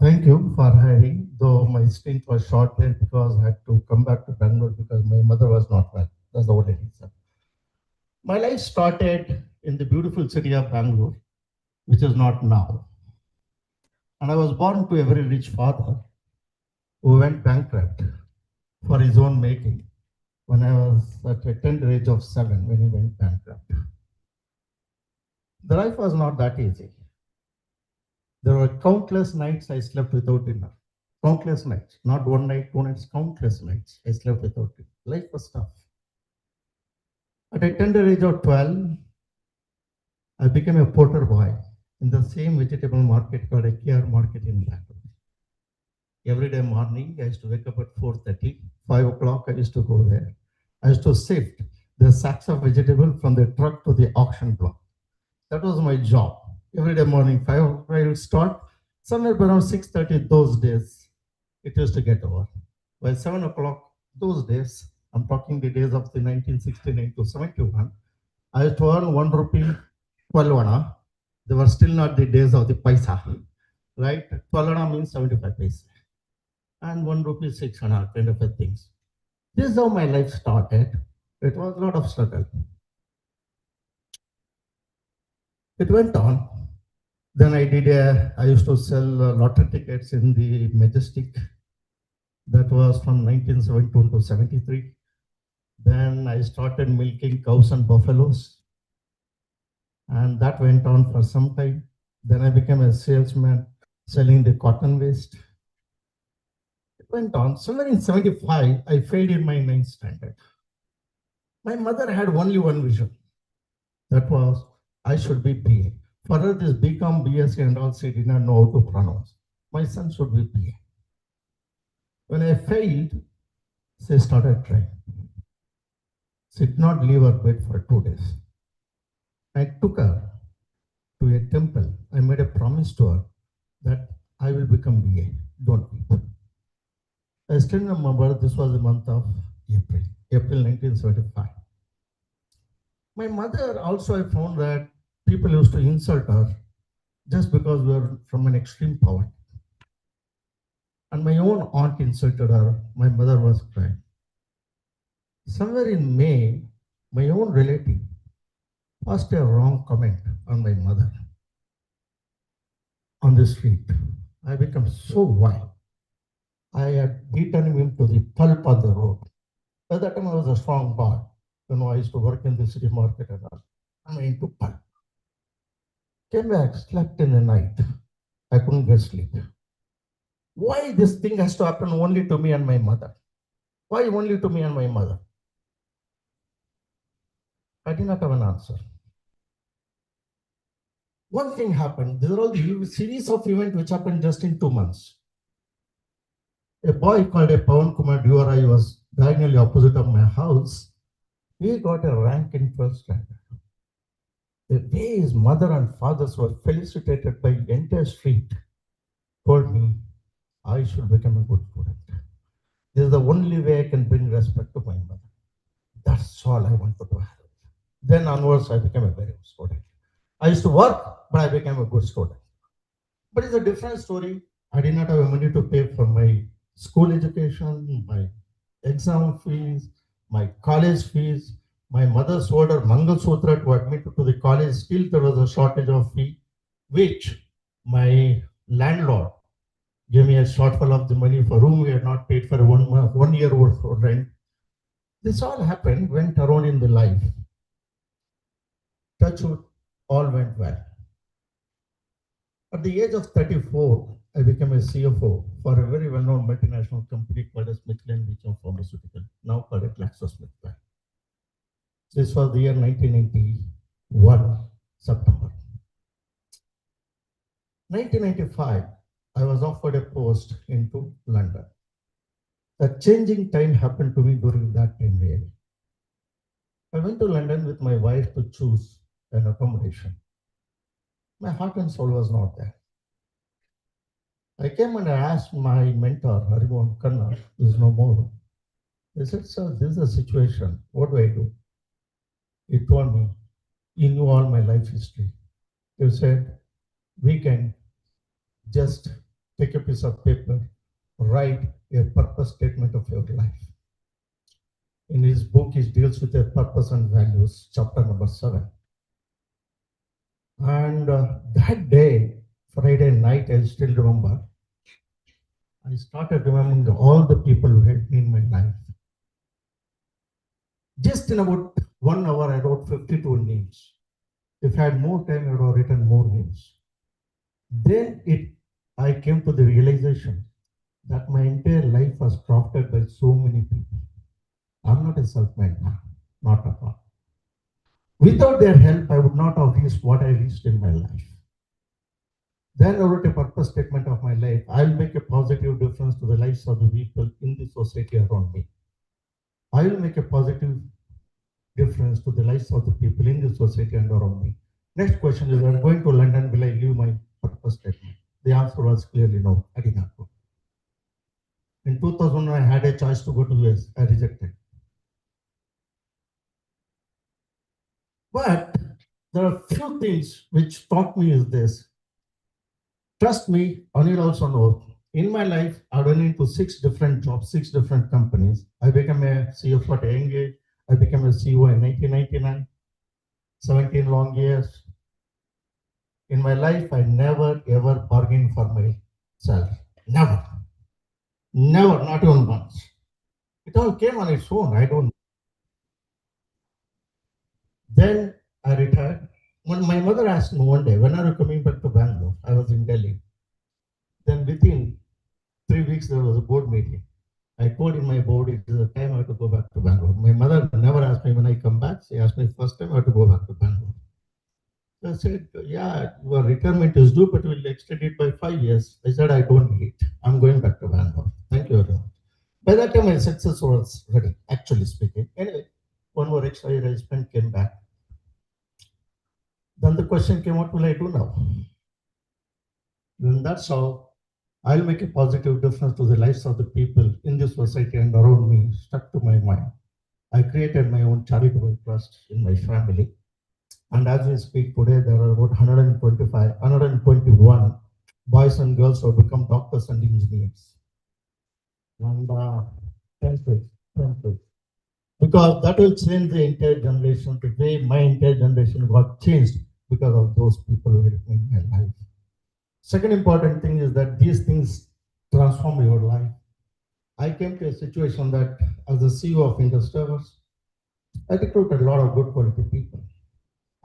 thank you for hiring, though my stint was short there because I had to come back to Bangalore because my mother was not well. That's the only reason. My life started in the beautiful city of Bangalore, which is not now. And I was born to a very rich father who went bankrupt for his own making when I was at a tender age of 7 when he went bankrupt. The life was not that easy. There were countless nights I slept without dinner. Countless nights, not one night, 2 nights, countless nights I slept without dinner. Life was tough. At a tender age of 12, I became a porter boy in the same vegetable market called a KR market in Bangalore. Every day morning, I used to wake up at 4:30, 5 o'clock, I used to go there. I used to sift the sacks of vegetable from the truck to the auction block. That was my job. Every day morning, 5 o'clock, I would start. Somewhere around 6:30 those days, it used to get over. By 7 o'clock those days, I'm talking the days of the 1969 to 71, I used to earn 1 rupee, 12 anna. They were still not the days of the paisa, right? 12 anna means 75 paisa. And 1 rupee, 6 anna kind of a things. This is how my life started. It was a lot of struggle. It went on. Then I used to sell lottery tickets in the Majestic. That was from 1972 to 73. Then I started milking cows and buffaloes. And that went on for some time. Then I became a salesman selling the cotton waste. It went on. Somewhere in 75, I failed in my 9th standard. My mother had only one vision. That was, I should be BA. For her, this BCom, BSc and all, she did not know how to pronounce. My son should be BA. When I failed, she started trying. She did not leave her bed for 2 days. I took her to a temple. I made a promise to her that I will become BA. Don't weep. I still remember this was the month of April 1975. My mother also, I found that people used to insult her just because we were from an extreme poverty. And my own aunt insulted her. My mother was crying. Somewhere in May, my own relative passed a wrong comment on my mother on the street. I became so wild. I had beaten him to the pulp on the road. By that time, I was a strong boy. I used to work in the city market and all. I'm into pulp. Came back, slept in the night. I couldn't get sleep. Why this thing has to happen only to me and my mother? Why only to me and my mother? I did not have an answer. One thing happened. These are all the series of events which happened just in 2 months. A boy called a Pawan Kumar Durai was diagonally opposite of my house. He got a rank in 12th standard. The way his mother and fathers were felicitated by the entire street told me I should become a good student. This is the only way I can bring respect to my mother. That's all I wanted to have. Then onwards, I became a very good student. I used to work, but I became a good student. But it's a different story. I did not have money to pay for my school education, my exam fees, my college fees. My mother sold her Mangal Sutra to admit to the college. Still, there was a shortage of fee, which my landlord gave me a shortfall of the money for room we had not paid for 1 month, 1 year worth of rent. This all happened, went around in the life. Touch wood, all went well. At the age of 34, I became a CFO for a very well-known multinational company called as McLean Beecham Pharmaceutical, now called GlaxoSmithKline. This was the year 1991, September. 1995, I was offered a post into London. The changing time happened to me during that time really. I went to London with my wife to choose an accommodation. My heart and soul was not there. I came and I asked my mentor, Harimohan Khanna, who is no more. I said, sir, this is a situation. What do I do? He told me, he knew all my life history. He said, we can just take a piece of paper, write a purpose statement of your life. In his book, he deals with a purpose and values, chapter number 7. And that day, Friday night, I still remember, I started remembering all the people who helped me in my life. Just in about 1 hour, I wrote 52 names. If I had more time, I would have written more names. Then I came to the realization that my entire life was crafted by so many people. I'm not a self-made man, not at all. Without their help, I would not have reached what I reached in my life. Then I wrote a purpose statement of my life. I will make a positive difference to the lives of the people in the society around me. I will make a positive difference to the lives of the people in the society and around me. Next question is, I'm going to London, will I leave my purpose statement? The answer was clearly no, I did not go. In 2000, I had a choice to go to US, I rejected. But there are few things which taught me is this. Trust me, Anil also knows, in my life, I went into 6 different jobs, 6 different companies. I became a CFO at a young age. I became a CEO in 1999, 17 long years. In my life, I never ever bargained for myself. Never. Never, not even once. It all came on its own. I don't. Then I retired. When my mother asked me one day, when are you coming back to Bangalore? I was in Delhi. Then within 3 weeks, there was a board meeting. I told in my board, it is the time I have to go back to Bangalore. My mother never asked me when I come back. She asked me first time I have to go back to Bangalore. So I said, yeah, your retirement is due, but we'll extend it by 5 years. I said, I don't need it. I'm going back to Bangalore. Thank you very much. By that time, my success was ready, actually speaking. Anyway, one more extra year I spent, came back. Then the question came, what will I do now? Then that's how I'll make a positive difference to the lives of the people in this society and around me, stuck to my mind. I created my own charitable trust in my family. And as we speak today, there are about 121 boys and girls who have become doctors and engineers. And thank you, thank you. Because that will change the entire generation. The way my entire generation got changed because of those people who helped me in my life. Second important thing is that these things transform your life. I came to a situation that as the CEO of Industries, I recruited a lot of good quality people.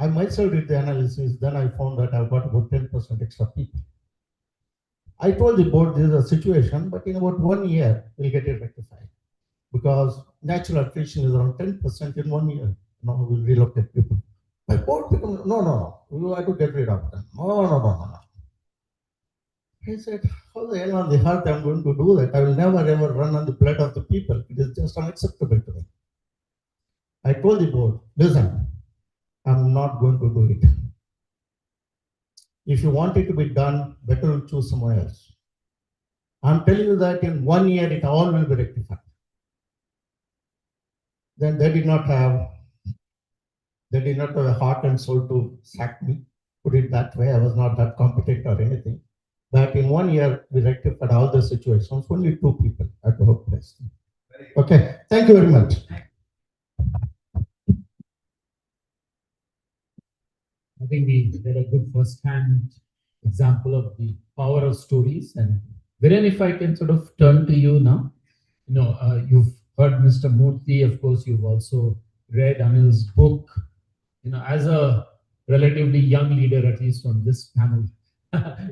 I myself did the analysis, then I found that I've got about 10% extra people. I told the board this is a situation, but in about 1 year, we'll get it rectified. Because natural attrition is around 10% in 1 year. Now we'll relocate people. My board became, no, you have to get rid of them. No. He said, how the hell on the earth I'm going to do that? I will never ever run on the blood of the people. It is just unacceptable to me. I told the board, listen, I'm not going to do it. If you want it to be done, better choose someone else. I'm telling you that in 1 year, it all will be rectified. Then they did not have a heart and soul to sack me, put it that way. I was not that competent or anything. But in 1 year, we rectified all the situations, only 2 people at the workplace. Okay, thank you very much. I think we get a good first-hand example of the power of stories. And Viren, if I can sort of turn to you now, you've heard Mr. Murthy, of course, you've also read Anil's book. As a relatively young leader, at least on this panel,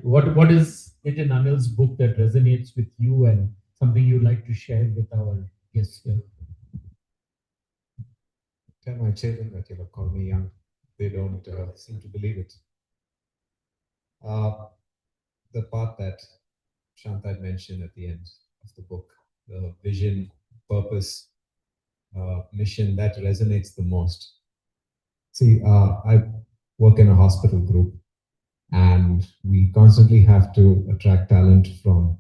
what is it in Anil's book that resonates with you and something you'd like to share with our guests here? Tell my children that you call me young. They don't seem to believe it. The part that Shanta had mentioned at the end of the book, the vision, purpose, mission, that resonates the most. See, I work in a hospital group, and we constantly have to attract talent from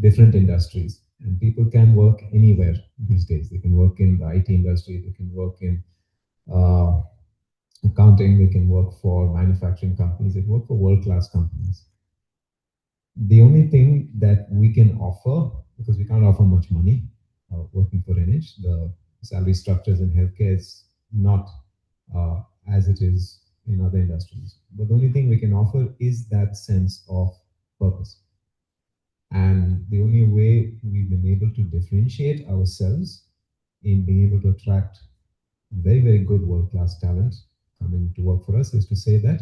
different industries. And people can work anywhere these days. They can work in the IT industry, they can work in accounting, they can work for manufacturing companies, they can work for world-class companies. The only thing that we can offer, because we can't offer much money working for NH, the salary structures in healthcare is not as it is in other industries. But the only thing we can offer is that sense of purpose. And the only way we've been able to differentiate ourselves in being able to attract very, very good world-class talent coming to work for us is to say that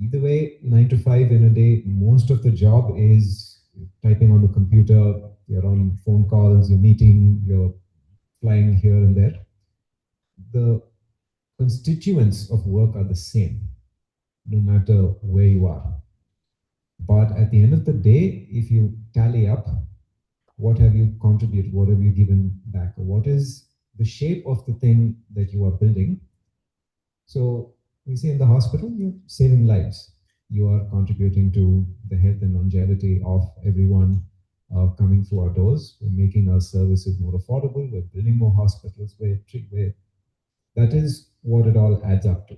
either way, 9 to 5 in a day, most of the job is typing on the computer, you're on phone calls, you're meeting, you're flying here and there. The constituents of work are the same, no matter where you are. But at the end of the day, if you tally up, what have you contributed? What have you given back? What is the shape of the thing that you are building? So we say in the hospital, you're saving lives. You are contributing to the health and longevity of everyone coming through our doors. We're making our services more affordable. We're building more hospitals. That is what it all adds up to.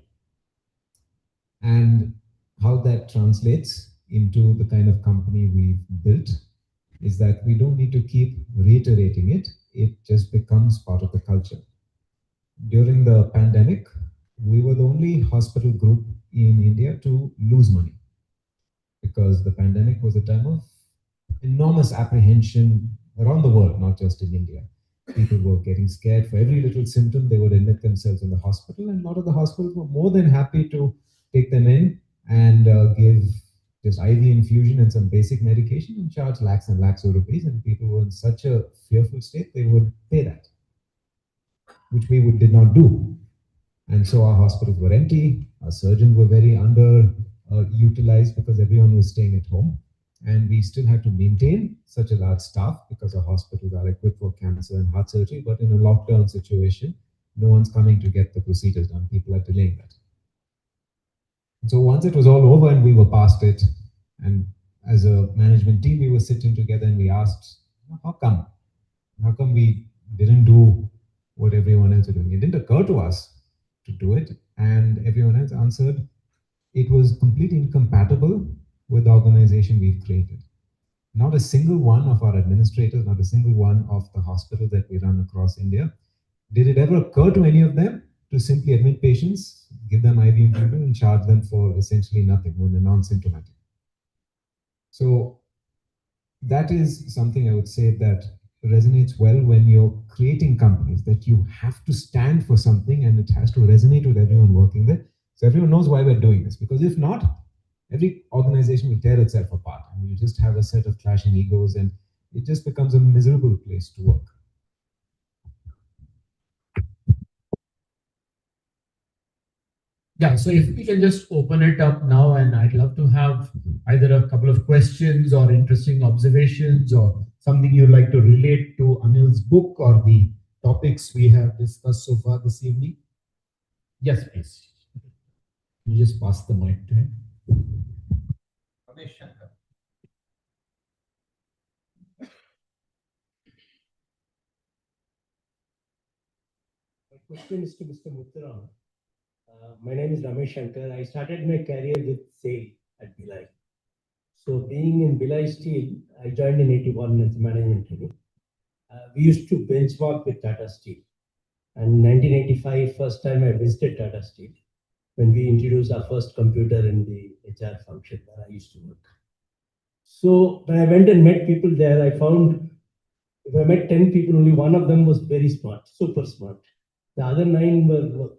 And how that translates into the kind of company we've built is that we don't need to keep reiterating it. It just becomes part of the culture. During the pandemic, we were the only hospital group in India to lose money, because the pandemic was a time of enormous apprehension around the world, not just in India. People were getting scared. For every little symptom, they would admit themselves in the hospital, and a lot of the hospitals were more than happy to take them in and give just IV infusion and some basic medication and charge lakhs and lakhs of rupees. And people were in such a fearful state, they would pay that, which we did not do. And so our hospitals were empty. Our surgeons were very utilized because everyone was staying at home. And we still had to maintain such a large staff because our hospitals are equipped for cancer and heart surgery. But in a lockdown situation, no one's coming to get the procedures done. People are delaying that. So once it was all over and we were past it, and as a management team, we were sitting together and we asked, how come? How come we didn't do what everyone else was doing? It didn't occur to us to do it. And everyone else answered, it was completely incompatible with the organization we've created. Not a single one of our administrators, not a single one of the hospitals that we run across India, did it ever occur to any of them to simply admit patients, give them IV infusion, and charge them for essentially nothing when they're non-symptomatic? So that is something I would say that resonates well when you're creating companies, that you have to stand for something and it has to resonate with everyone working there. So everyone knows why we're doing this, because if not, every organization will tear itself apart and you just have a set of clashing egos and it just becomes a miserable place to work. Yeah, so if we can just open it up now, and I'd love to have either a couple of questions or interesting observations or something you'd like to relate to Anil's book or the topics we have discussed so far this evening. Yes, please. You just pass the mic to him. My question is to Mr. Murthy. My name is Ramesh Shankar. I started my career with sale at Bilai. So being in Bilai Steel, I joined in 81 as management trainee. We used to benchmark with Tata Steel. And in 1985, first time I visited Tata Steel when we introduced our first computer in the HR function where I used to work. So when I went and met people there, I found if I met 10 people, only one of them was very smart, super smart. The other 9 were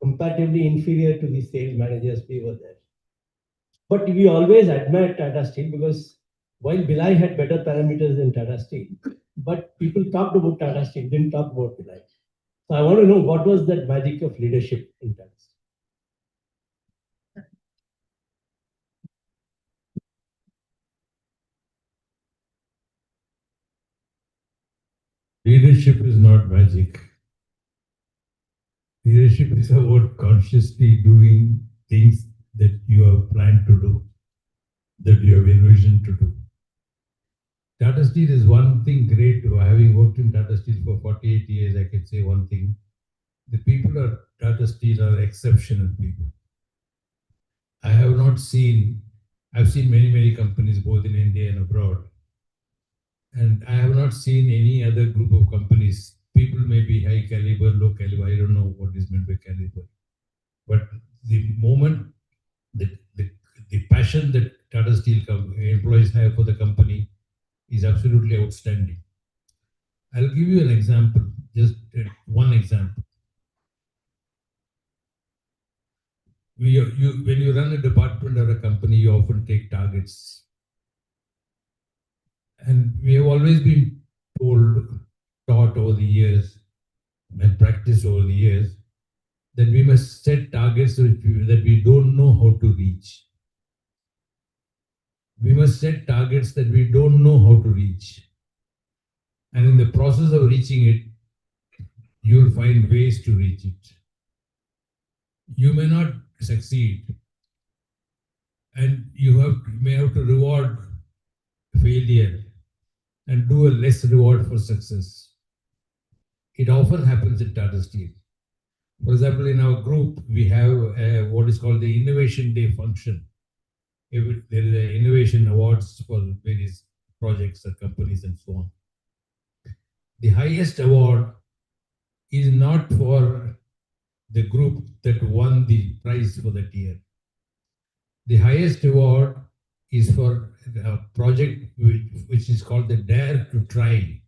comparatively inferior to the sales managers we were there. But we always admire Tata Steel because while Bilai had better parameters than Tata Steel, but people talked about Tata Steel, didn't talk about Bilai. So I want to know what was that magic of leadership in Tata Steel? Leadership is not magic. Leadership is about consciously doing things that you have planned to do, that you have envisioned to do. Tata Steel is one thing great. Having worked in Tata Steel for 48 years, I can say one thing. The people at Tata Steel are exceptional people. I've seen many companies both in India and abroad. And I have not seen any other group of companies. People may be high caliber, low caliber. I don't know what is meant by caliber. But the moment, the passion that Tata Steel employees have for the company is absolutely outstanding. I'll give you an example, just one example. When you run a department or a company, you often take targets. And we have always been taught over the years and practiced over the years that we must set targets that we don't know how to reach. We must set targets that we don't know how to reach. And in the process of reaching it, you'll find ways to reach it. You may not succeed, and may have to reward failure and do a less reward for success. It often happens at Tata Steel. For example, in our group, we have what is called the Innovation Day function. There is an innovation awards for various projects or companies and so on. The highest award is not for the group that won the prize for that year. The highest award is for a project which is called the Dare to Try.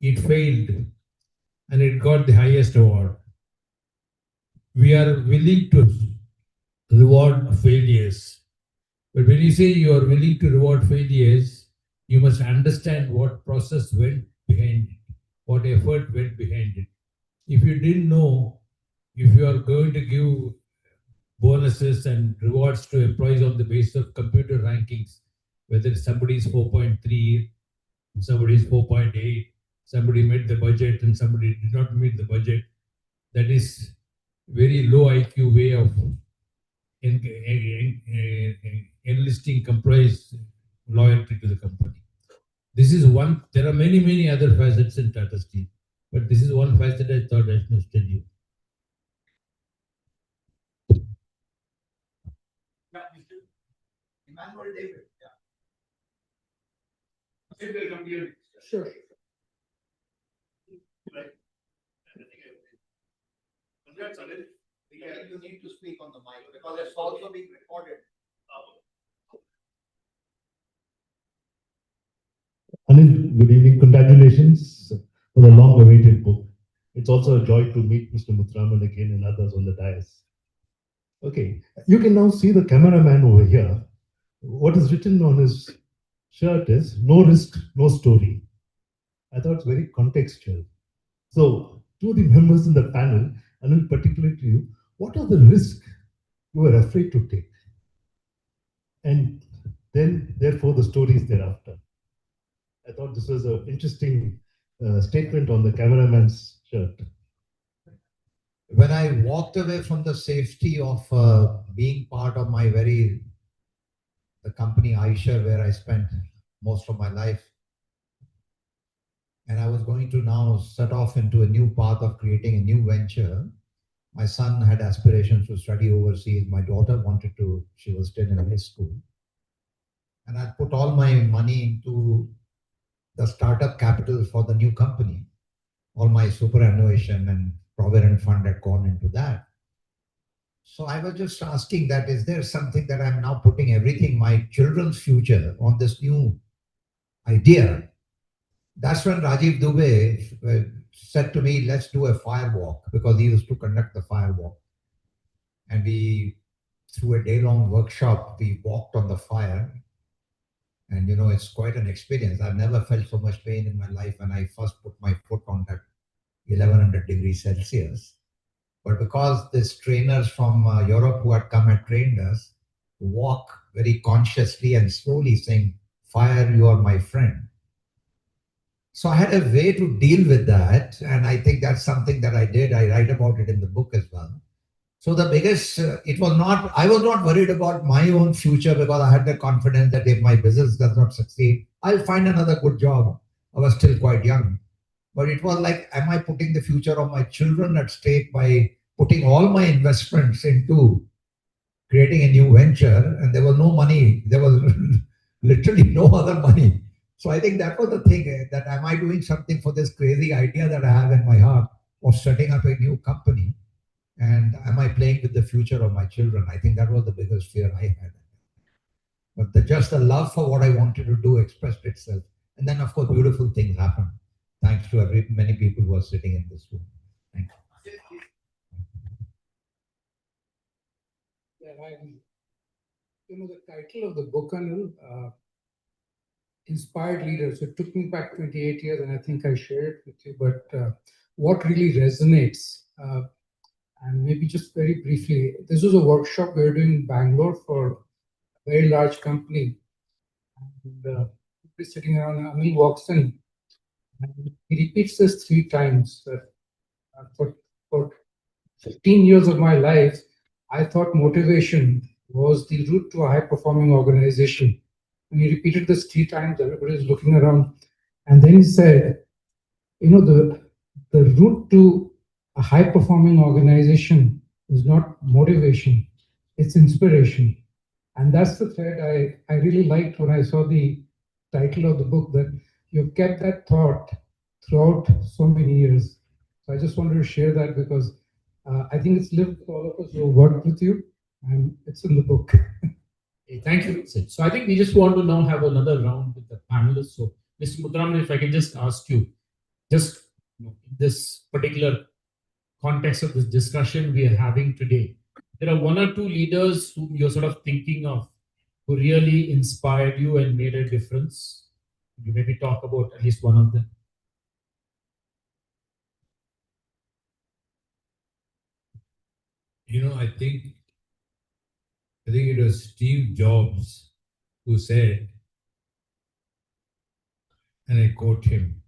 It failed and it got the highest award. We are willing to reward failures. But when you say you are willing to reward failures, you must understand what process went behind it, what effort went behind it. If you didn't know, if you are going to give bonuses and rewards to employees on the basis of computer rankings, whether somebody is 4.3, somebody is 4.8, somebody met the budget and somebody did not meet the budget, that is very low IQ way of enlisting compromise loyalty to the company. This is one, there are many other facets in Tata Steel, but this is one facet I thought I must tell you. Emmanuel David. Sure. You need to speak on the mic because it's also being recorded. Anil, good evening. Congratulations for the long-awaited book. It's also a joy to meet Mr. Muthraman again and others on the dais. Okay, you can now see the cameraman over here. What is written on his shirt is "No risk, no story." I thought it's very contextual. So, to the members in the panel, and in particular to you, what are the risks you were afraid to take? And then, therefore, the stories thereafter. I thought this was an interesting statement on the cameraman's shirt. When I walked away from the safety of being part of the company Aisha, where I spent most of my life, and I was going to now set off into a new path of creating a new venture. My son had aspirations to study overseas. My daughter she was still in high school. And I put all my money into the startup capital for the new company. All my superannuation and provident fund had gone into that. So I was just asking that, is there something that I'm now putting everything, my children's future, on this new idea? That's when Rajiv Dubey said to me, let's do a fire walk, because he used to conduct the fire walk. And through a day-long workshop, we walked on the fire. And it's quite an experience. I've never felt so much pain in my life when I first put my foot on that 1100 degrees Celsius. But because these trainers from Europe who had come and trained us walk very consciously and slowly saying, fire, you are my friend. So I had a way to deal with that. And I think that's something that I did. I write about it in the book as well. So the biggest, I was not worried about my own future, because I had the confidence that if my business does not succeed, I'll find another good job. I was still quite young. But it was like, am I putting the future of my children at stake by putting all my investments into creating a new venture? And there was no money. There was literally no other money. So I think that was the thing, that am I doing something for this crazy idea that I have in my heart of setting up a new company? And am I playing with the future of my children? I think that was the biggest fear I had. But just the love for what I wanted to do expressed itself. And then, of course, beautiful things happened. Thanks to many people who are sitting in this room. Thank you. Yeah, the title of the book, Anil, Inspired Leaders. It took me back 28 years, and I think I shared it with you. But what really resonates, and maybe just very briefly, this was a workshop we were doing in Bangalore for a very large company. And we're sitting around, and Anil walks in, and he repeats this 3 times. For 15 years of my life, I thought motivation was the route to a high-performing organization. And he repeated this 3 times. Everybody's looking around. And then he said, the route to a high-performing organization is not motivation, it's inspiration. And that's the thread I really liked when I saw the title of the book, that you've kept that thought throughout so many years. So I just wanted to share that, because I think it's lived with all of us who worked with you, and it's in the book. Hey, thank you, Sid. So I think we just want to now have another round with the panelists. So, Mr. Muthraman, if I can just ask you, just this particular context of this discussion we are having today, there are 1 or 2 leaders whom you're sort of thinking of who really inspired you and made a difference. You maybe talk about at least one of them. I think it was Steve Jobs who said, and I quote him,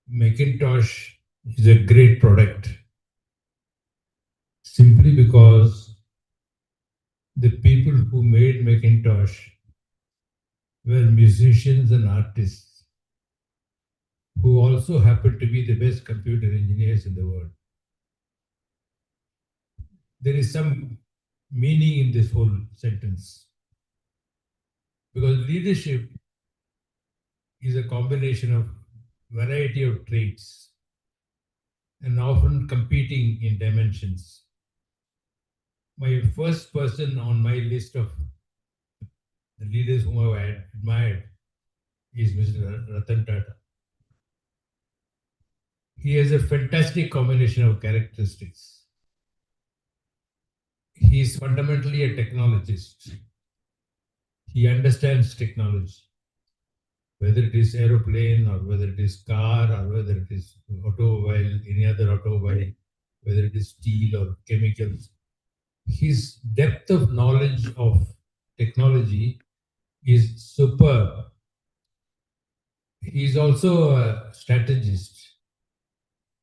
Macintosh is a great product simply because the people who made Macintosh were musicians and artists who also happened to be the best computer engineers in the world. There is some meaning in this whole sentence, because leadership is a combination of variety of traits and often competing in dimensions. My first person on my list of the leaders whom I admired is Mr. Ratan Tata. He has a fantastic combination of characteristics. He is fundamentally a technologist. He understands technology, whether it is aeroplane or whether it is car or whether it is automobile, any other automobile, whether it is steel or chemicals. His depth of knowledge of technology is superb. He is also a strategist.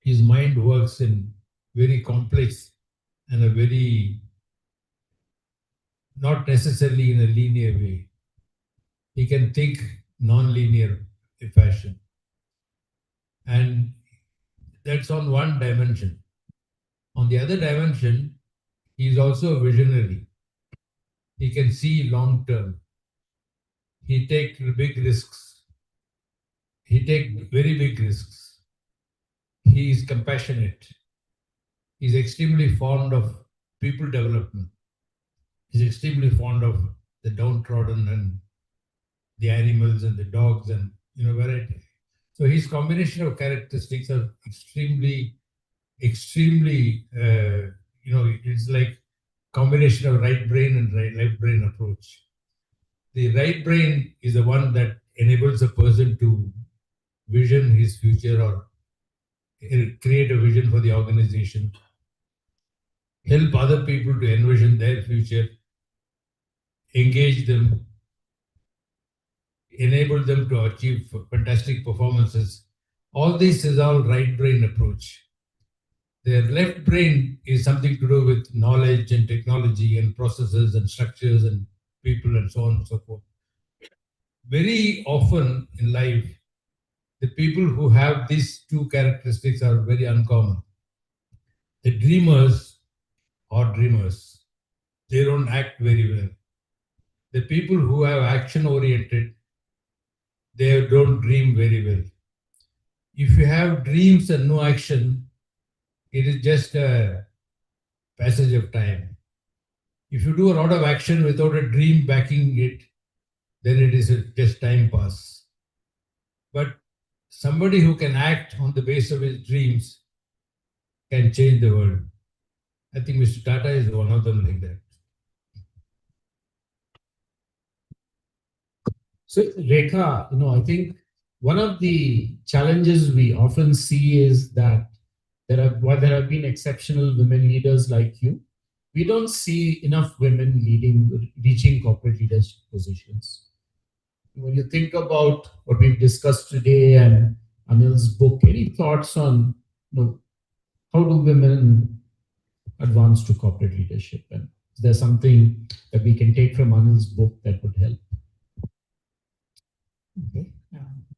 His mind works in very complex and a very, not necessarily in a linear way. He can think non-linear fashion. And that's on one dimension. On the other dimension, he is also a visionary. He can see long term. He takes big risks. He takes very big risks. He is compassionate. He is extremely fond of people development. He is extremely fond of the downtrodden and the animals and the dogs and variety. So his combination of characteristics are extremely, it's like combination of right brain and left brain approach. The right brain is the one that enables a person to vision his future or create a vision for the organization, help other people to envision their future, engage them, enable them to achieve fantastic performances. All this is all right brain approach. Their left brain is something to do with knowledge and technology and processes and structures and people and so on and so forth. Very often in life, the people who have these two characteristics are very uncommon. The dreamers are dreamers. They don't act very well. The people who have action oriented, they don't dream very well. If you have dreams and no action, it is just a passage of time. If you do a lot of action without a dream backing it, then it is just time pass. But somebody who can act on the basis of his dreams can change the world. I think Mr. Tata is one of them like that. So, Rekha, I think one of the challenges we often see is that while there have been exceptional women leaders like you, we don't see enough women reaching corporate leadership positions. When you think about what we've discussed today and Anil's book, any thoughts on how do women advance to corporate leadership? And is there something that we can take from Anil's book that would help? Okay,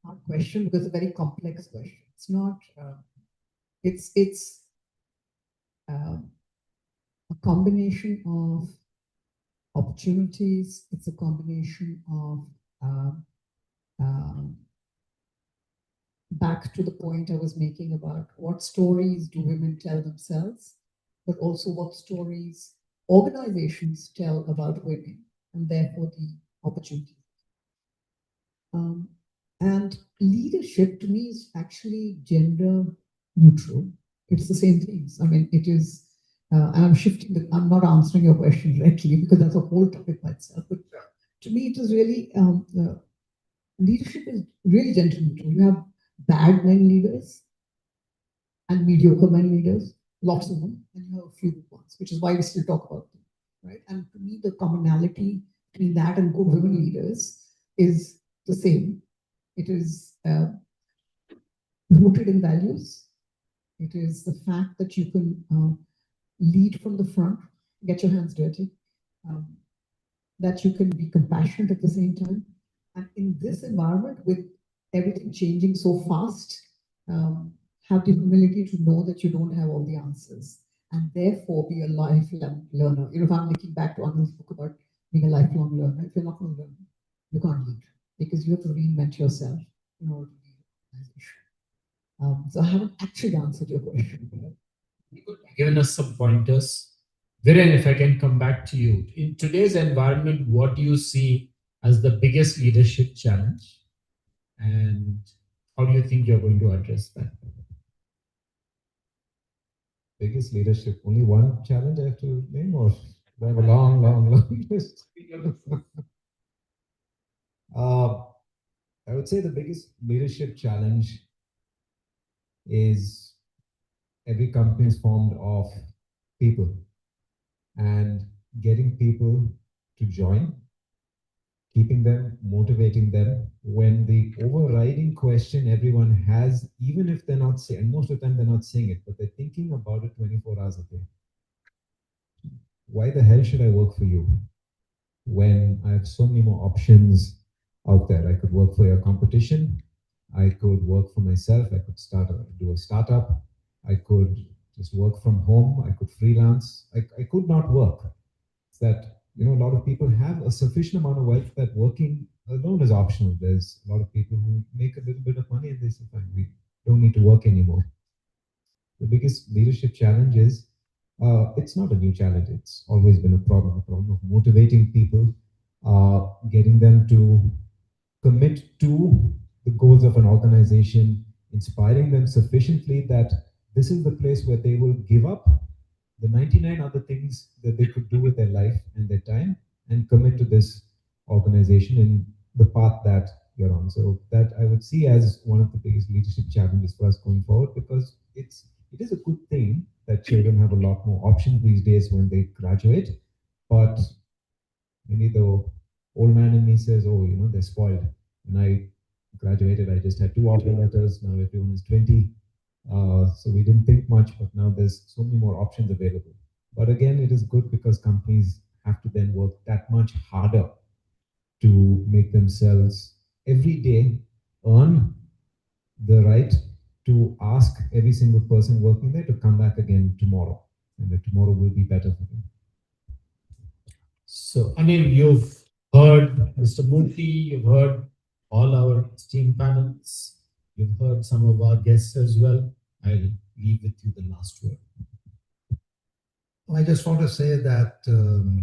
hard question because it's a very complex question. It's not. It's a combination of opportunities. It's a combination of back to the point I was making about what stories do women tell themselves, but also what stories organizations tell about women, and therefore the opportunity. And leadership to me is actually gender neutral. It's the same things. I mean, it is, and I'm shifting, I'm not answering your question directly because that's a whole topic by itself. But to me, it is really, leadership is really gender neutral. You have bad men leaders and mediocre men leaders, lots of them, and you have a few good ones, which is why we still talk about them, right? And to me, the commonality between that and good women leaders is the same. It is rooted in values. It is the fact that you can lead from the front, get your hands dirty, that you can be compassionate at the same time. And in this environment, with everything changing so fast, have the humility to know that you don't have all the answers, and therefore be a lifelong learner. If I'm looking back to Anand's book about being a lifelong learner, if you're not going to learn, you can't learn, because you have to reinvent yourself in order to lead an organization. So I haven't actually answered your question. Given us some pointers. Viren, if I can come back to you. In today's environment, what do you see as the biggest leadership challenge? And how do you think you're going to address that? Biggest leadership, only one challenge I have to name, or I have a long, long, long list? I would say the biggest leadership challenge is every company is formed of people, and getting people to join, keeping them, motivating them, when the overriding question everyone has, even if they're not saying, and most of the time they're not saying it, but they're thinking about it 24 hours a day. Why the hell should I work for you when I have so many more options out there? I could work for your competition. I could work for myself. I could do a startup. I could just work from home. I could freelance. I could not work. It's that, a lot of people have a sufficient amount of wealth that working alone is optional. There's a lot of people who make a little bit of money and they say, fine, we don't need to work anymore. The biggest leadership challenge is, it's not a new challenge. It's always been a problem of motivating people, getting them to commit to the goals of an organization, inspiring them sufficiently that this is the place where they will give up the 99 other things that they could do with their life and their time and commit to this organization in the path that you're on. So that I would see as one of the biggest leadership challenges for us going forward, because it is a good thing that children have a lot more options these days when they graduate, but maybe the old man in me says, oh, they're spoiled. When I graduated, I just had 2 offer letters. Now everyone is 20. So we didn't think much, but now there's so many more options available. But again, it is good because companies have to then work that much harder to make themselves every day earn the right to ask every single person working there to come back again tomorrow, and that tomorrow will be better for them. So, Anil, you've heard Mr. Murthy, you've heard all our esteemed panels, you've heard some of our guests as well. I'll leave with you the last word. I just want to say that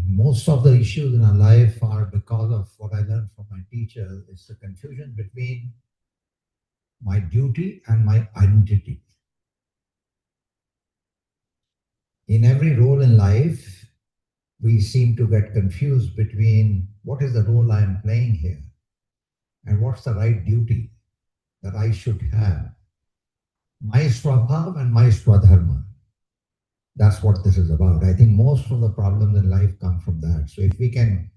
most of the issues in our life are because of what I learned from my teacher. It's the confusion between my duty and my identity. In every role in life, we seem to get confused between what is the role I am playing here and what's the right duty that I should have. My swabhav and my swadharma. That's what this is about. I think most of the problems in life come from that. So if we can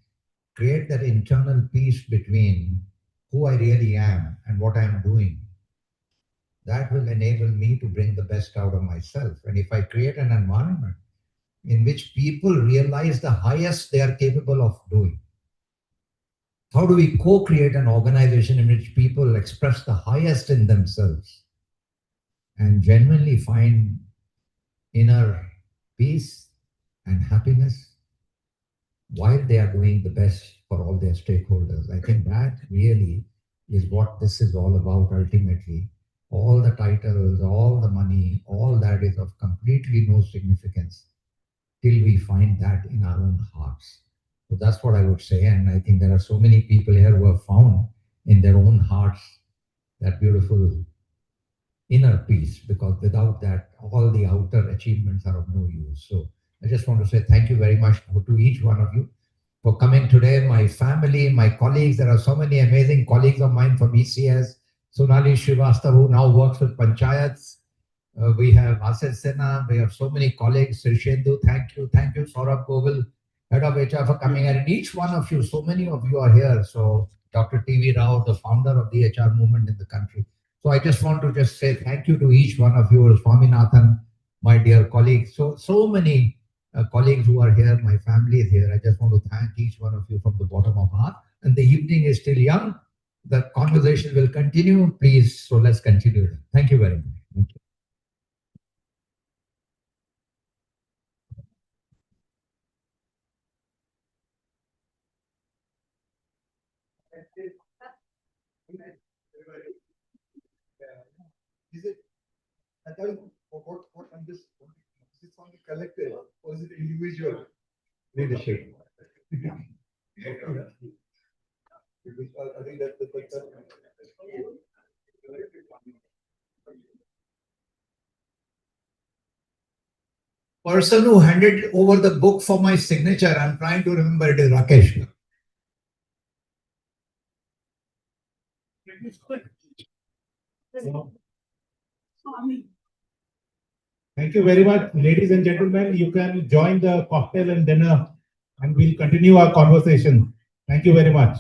create that internal peace between who I really am and what I'm doing, that will enable me to bring the best out of myself. And if I create an environment in which people realize the highest they are capable of doing, how do we co-create an organization in which people express the highest in themselves and genuinely find inner peace and happiness while they are doing the best for all their stakeholders? I think that really is what this is all about ultimately. All the titles, all the money, all that is of completely no significance till we find that in our own hearts. So that's what I would say. And I think there are so many people here who have found in their own hearts that beautiful inner peace, because without that, all the outer achievements are of no use. So I just want to say thank you very much to each one of you for coming today. My family, my colleagues, there are so many amazing colleagues of mine from ECS. Sonali Srivastav, who now works with Panchayats. We have Asad Sinha, we have so many colleagues. Srishendu, thank you. Thank you, Saurabh Govil, Head of HR, for coming. And each one of you, so many of you are here. So Dr. T.V. Rao, the founder of the HR movement in the country. So I just want to just say thank you to each one of you. Swaminathan, my dear colleagues. So many colleagues who are here, my family is here. I just want to thank each one of you from the bottom of my heart. And the evening is still young. The conversation will continue. Please, so let's continue. Thank you very much. Thank you. Is it what on this? Is it on the collective or is it individual leadership? I think that's Person who handed over the book for my signature, I'm trying to remember, it is Rakesh. Thank you very much, ladies and gentlemen. You can join the cocktail and dinner, and we'll continue our conversation. Thank you very much.